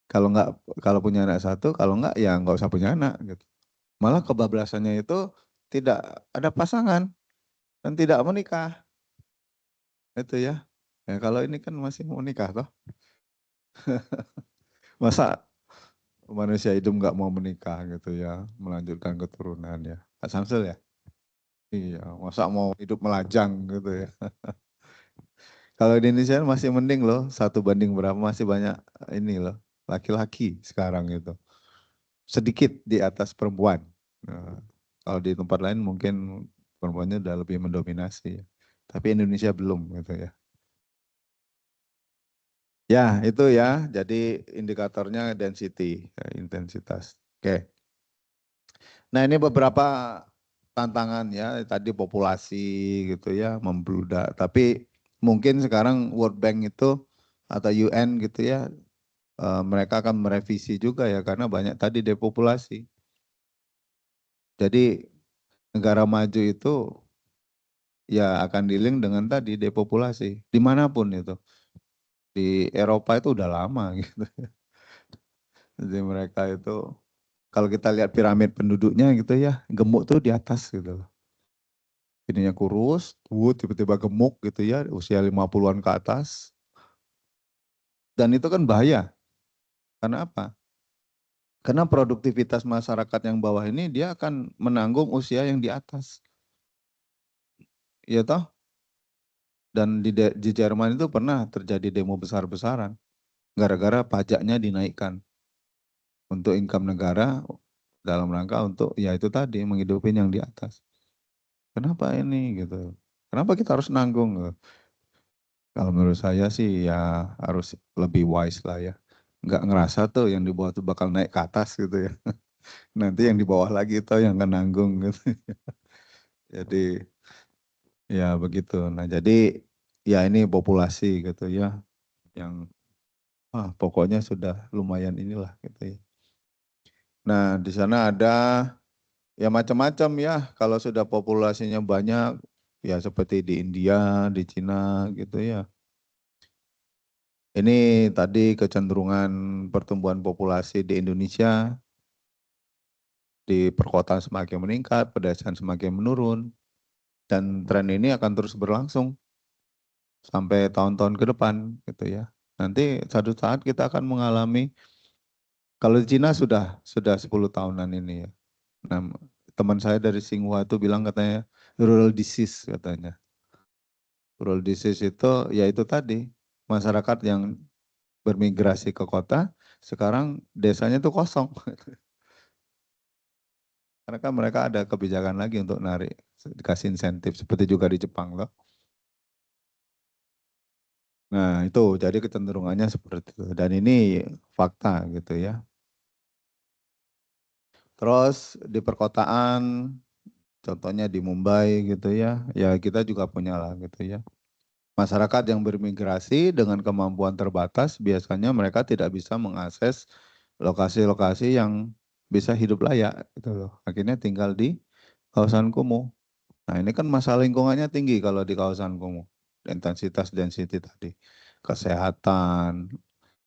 Kalau punya anak 1, kalau enggak ya enggak usah punya anak gitu. Malah kebablasannya itu tidak ada pasangan dan tidak menikah. Itu ya. Ya kalau ini kan masih mau nikah toh. Masa manusia hidup nggak mau menikah gitu ya, melanjutkan keturunan ya. Pak Samsul ya? Iya, masa mau hidup melajang gitu ya. Kalau di Indonesia masih mending loh, 1 banding berapa masih banyak ini loh, laki-laki sekarang itu. Sedikit di atas perempuan. Nah, kalau di tempat lain mungkin perempuannya udah lebih mendominasi ya. Tapi Indonesia belum gitu ya. Ya itu ya, jadi indikatornya density, ya, intensitas. Oke. Nah ini beberapa tantangan ya, tadi populasi gitu ya, membludak. Tapi mungkin sekarang World Bank itu atau UN gitu ya, mereka akan merevisi juga ya, karena banyak tadi depopulasi. Jadi negara maju itu ya akan dealing dengan tadi depopulasi, dimanapun itu. Di Eropa itu udah lama gitu. Jadi mereka itu, kalau kita lihat piramid penduduknya gitu ya, gemuk tuh di atas gitu loh. Ininya kurus, tiba-tiba gemuk gitu ya, usia 50-an ke atas. Dan itu kan bahaya. Karena apa? Karena produktivitas masyarakat yang bawah ini dia akan menanggung usia yang di atas. Iya toh? Dan di Jerman itu pernah terjadi demo besar-besaran gara-gara pajaknya dinaikkan untuk income negara dalam rangka untuk ya itu tadi menghidupin yang di atas. Kenapa ini gitu? Kenapa kita harus nanggung? Kalau menurut saya sih ya harus lebih wise lah ya. Nggak ngerasa tuh yang di bawah tuh bakal naik ke atas gitu ya. Nanti yang di bawah lagi tuh yang akan nanggung gitu. Jadi ya begitu. Nah jadi ya ini populasi gitu ya. Yang pokoknya sudah lumayan inilah gitu ya. Nah di sana ada ya macam-macam ya. Kalau sudah populasinya banyak ya seperti di India, di Cina gitu ya. Ini tadi kecenderungan pertumbuhan populasi di Indonesia, di perkotaan semakin meningkat, pedesaan semakin menurun, dan tren ini akan terus berlangsung sampai tahun-tahun ke depan, gitu ya. Nanti satu saat kita akan mengalami, kalau di Cina sudah 10 tahunan ini ya. Nah, teman saya dari Tsinghua itu bilang katanya rural disease katanya. Rural disease itu ya itu tadi masyarakat yang bermigrasi ke kota, sekarang desanya itu kosong. Karena kan mereka ada kebijakan lagi untuk narik, dikasih insentif, seperti juga di Jepang loh. Nah itu, jadi kecenderungannya seperti itu. Dan ini fakta gitu ya. Terus di perkotaan, contohnya di Mumbai gitu ya kita juga punya lah gitu ya. Masyarakat yang bermigrasi dengan kemampuan terbatas, biasanya mereka tidak bisa mengakses lokasi-lokasi yang bisa hidup layak gitu loh. Akhirnya tinggal di kawasan kumuh. Nah ini kan masalah lingkungannya tinggi kalau di kawasan kumuh. Intensitas density tadi. Kesehatan,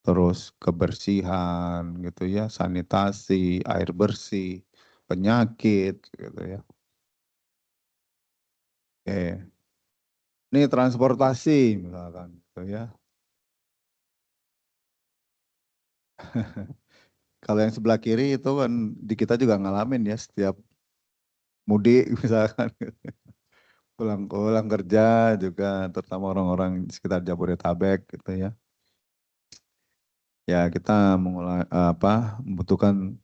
terus kebersihan gitu ya, sanitasi, air bersih, penyakit gitu ya. Oke. Ini transportasi misalkan gitu ya. Kalau yang sebelah kiri itu kan di kita juga ngalamin ya setiap mudik misalkan pulang kerja juga terutama orang-orang di sekitar Jabodetabek gitu ya. Ya kita membutuhkan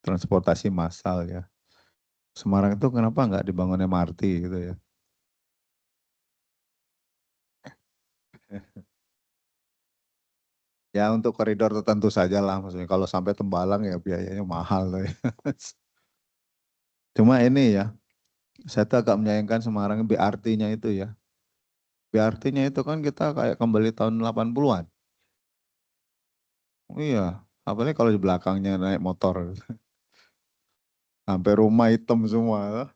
transportasi massal ya. Semarang itu kenapa nggak dibangun MRT gitu ya? Ya untuk koridor tertentu saja lah maksudnya. Kalau sampai Tembalang ya biayanya mahal tuh ya. Cuma ini ya, saya tuh agak menyayangkan Semarang BRT-nya itu ya. BRT-nya itu kan kita kayak kembali tahun 80-an. Iya, apalagi kalau di belakangnya naik motor. Sampai rumah hitam semua.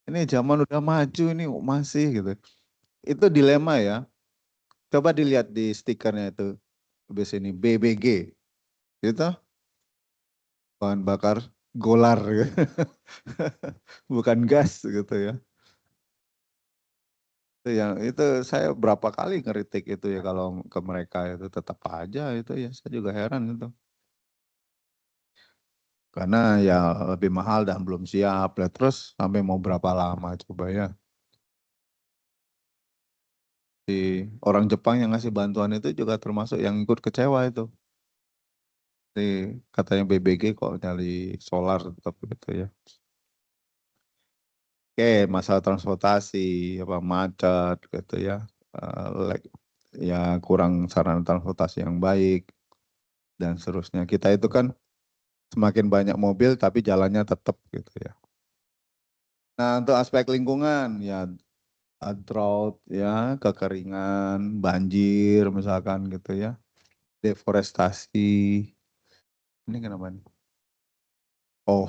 Ini zaman udah maju ini kok masih gitu. Itu dilema ya. Coba dilihat di stikernya itu. Di sini BBG. Itu bahan bakar golar gitu. Bukan gas gitu ya. Itu saya berapa kali ngeritik itu ya kalau ke mereka itu tetap aja itu ya saya juga heran itu. Karena ya lebih mahal dan belum siap. Lah terus sampai mau berapa lama coba ya. Orang Jepang yang ngasih bantuan itu juga termasuk yang ikut kecewa itu. Katanya BBG kok nyali solar tetap gitu ya. Oke, masalah transportasi, apa macet gitu ya. Ya kurang sarana transportasi yang baik dan seterusnya. Kita itu kan semakin banyak mobil tapi jalannya tetap gitu ya. Nah untuk aspek lingkungan ya drought ya kekeringan, banjir misalkan gitu ya. Deforestasi. Ini kenapa nih? Oh,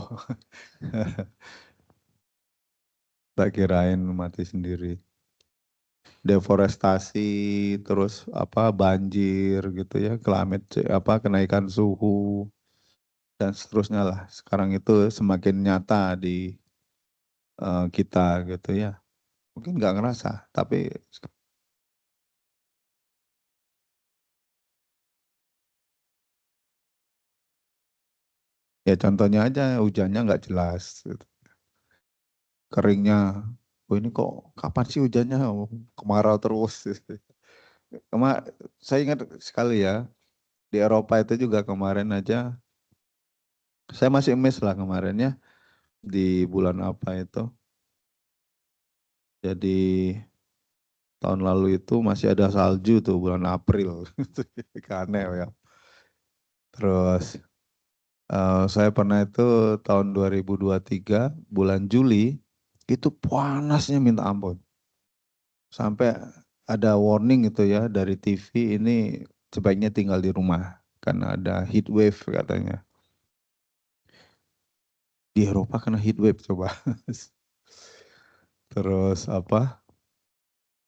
tak kirain mati sendiri. Deforestasi, terus banjir gitu ya, kenaikan suhu dan seterusnya lah. Sekarang itu semakin nyata di kita gitu ya. Mungkin nggak ngerasa, tapi Ya contohnya aja hujannya nggak jelas, gitu. Keringnya, oh ini kok kapan sih hujannya? Oh, kemarau terus. Saya ingat sekali ya, di Eropa itu juga kemarin aja, saya masih emes lah kemarinnya di bulan apa itu. Jadi tahun lalu itu masih ada salju tuh bulan April, aneh ya. Terus saya pernah itu tahun 2023 bulan Juli itu panasnya minta ampun. Sampai ada warning itu ya dari TV ini sebaiknya tinggal di rumah karena ada heat wave katanya. Di Eropa kena heat wave coba. Terus apa?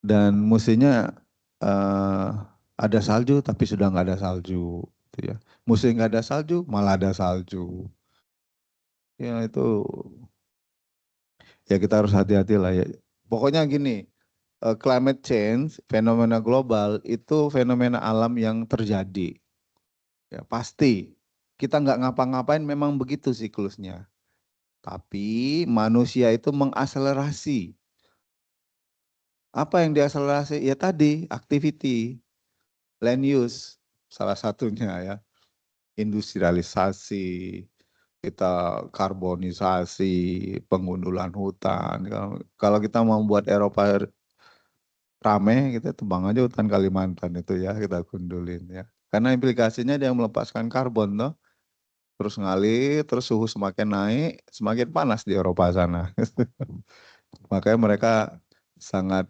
Dan musimnya eh, ada salju tapi sudah nggak ada salju, gitu ya. Musim nggak ada salju malah ada salju. Ya itu ya kita harus hati-hati lah ya. Pokoknya gini, climate change, fenomena global itu fenomena alam yang terjadi. Ya pasti. Kita nggak ngapa-ngapain memang begitu siklusnya. Tapi manusia itu mengakselerasi. Apa yang diakselerasi? Ya tadi, activity, land use, salah satunya ya. Industrialisasi, kita karbonisasi, pengundulan hutan. Kalau kita mau buat Eropa rame, kita tebang aja hutan Kalimantan itu ya, kita gundulin ya. Karena implikasinya dia melepaskan karbon toh. Terus ngalir, terus suhu semakin naik, semakin panas di Eropa sana. Makanya mereka sangat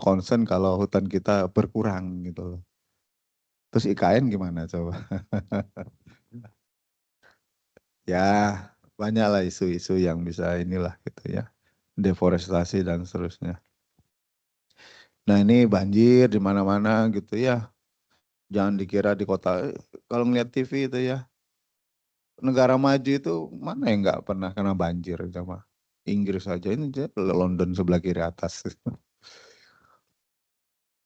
concern kalau hutan kita berkurang gitu loh. Terus IKN gimana coba? Ya banyak lah isu-isu yang bisa inilah gitu ya. Deforestasi dan seterusnya. Nah ini banjir di mana-mana gitu ya. Jangan dikira di kota, kalau ngeliat TV itu ya, negara maju itu mana yang nggak pernah kena banjir sama Inggris aja ini London sebelah kiri atas.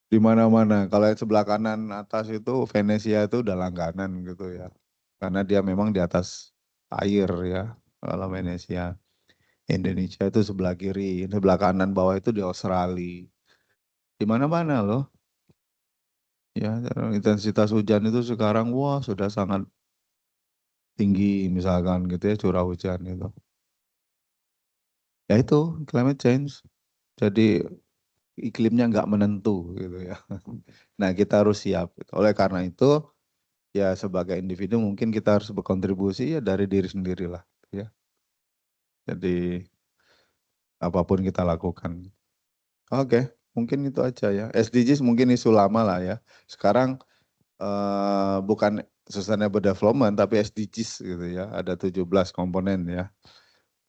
Di mana-mana. Kalau yang sebelah kanan atas itu Venesia itu udah langganan gitu ya. Karena dia memang di atas air ya. Kalau Venesia. Indonesia itu sebelah kiri, sebelah kanan bawah itu di Australia. Di mana-mana loh. Ya, intensitas hujan itu sekarang wah sudah sangat tinggi misalkan gitu ya curah hujan itu. Ya itu climate change. Jadi iklimnya nggak menentu gitu ya. Nah kita harus siap. Gitu. Oleh karena itu ya sebagai individu mungkin kita harus berkontribusi ya dari diri sendiri lah ya. Jadi apapun kita lakukan. Oke, mungkin itu aja ya. SDGs mungkin isu lama lah ya. Sekarang bukan sustainable development tapi SDGs gitu ya. Ada 17 komponen ya.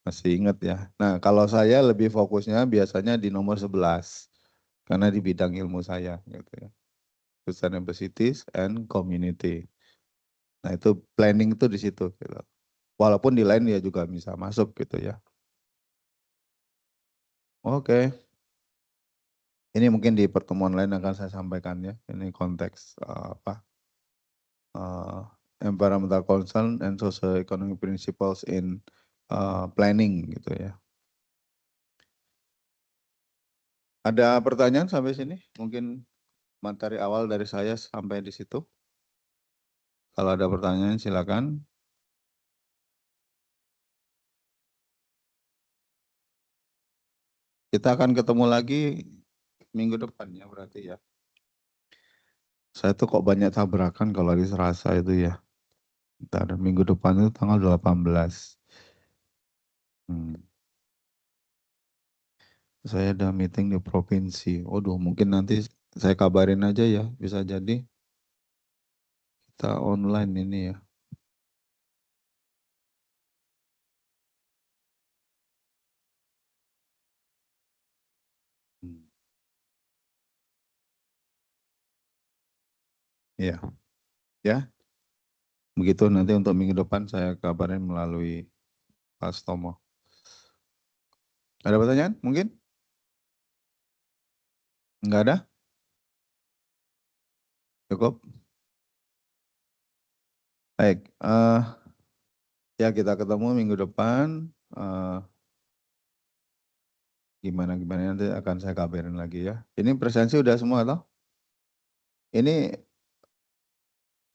Masih ingat ya. Nah, kalau saya lebih fokusnya biasanya di nomor 11 karena di bidang ilmu saya gitu ya. Sustainable cities and community. Nah, itu planning itu di situ gitu. Walaupun di lain dia juga bisa masuk gitu ya. Oke, ini mungkin di pertemuan lain akan saya sampaikan ya. Ini konteks uh, environmental concern and socio-economic principles in planning gitu ya. Ada pertanyaan sampai sini? Mungkin materi awal dari saya sampai di situ. Kalau ada pertanyaan silakan. Kita akan ketemu lagi minggu depan ya berarti ya. Saya tuh kok banyak tabrakan kalau hari Selasa itu ya. Ntar minggu depan itu tanggal 18. Saya ada meeting di provinsi. Waduh, mungkin nanti saya kabarin aja ya. Bisa jadi kita online ini ya. Iya, ya. Begitu nanti untuk minggu depan saya kabarin melalui Pak Stomo. Ada pertanyaan mungkin? Enggak ada? Cukup? Baik. Ya, kita ketemu minggu depan. Gimana nanti akan saya kabarin lagi ya. Ini presensi udah semua toh? Ini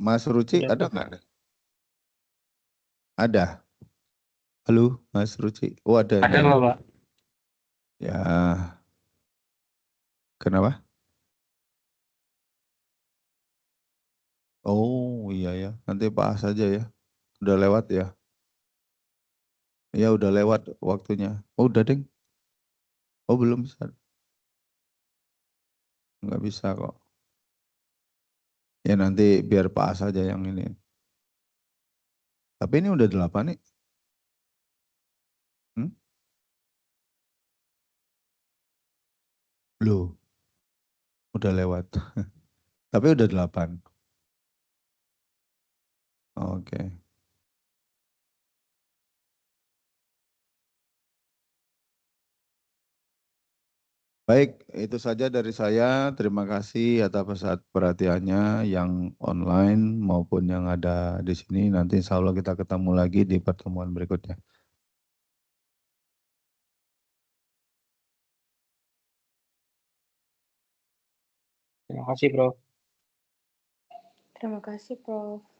Mas Ruci Udah, ada Pak. nggak? Ada. Halo, Mas Ruci. Oh, ada Ada ini. Pak. Ya, kenapa? Oh, iya ya. Nanti bahas saja ya. Udah lewat ya. Ya, udah lewat waktunya. Oh, udah, Ding. Oh, belum bisa. Nggak bisa kok. Ya, nanti biar Pak As saja yang ini. Tapi ini udah 8 nih. Hmm? Loh, udah lewat. Tapi udah 8. Oke. Baik, itu saja dari saya. Terima kasih atas perhatiannya yang online maupun yang ada di sini. Nanti insya Allah kita ketemu lagi di pertemuan berikutnya. Terima kasih, Bro. Terima kasih, Prof.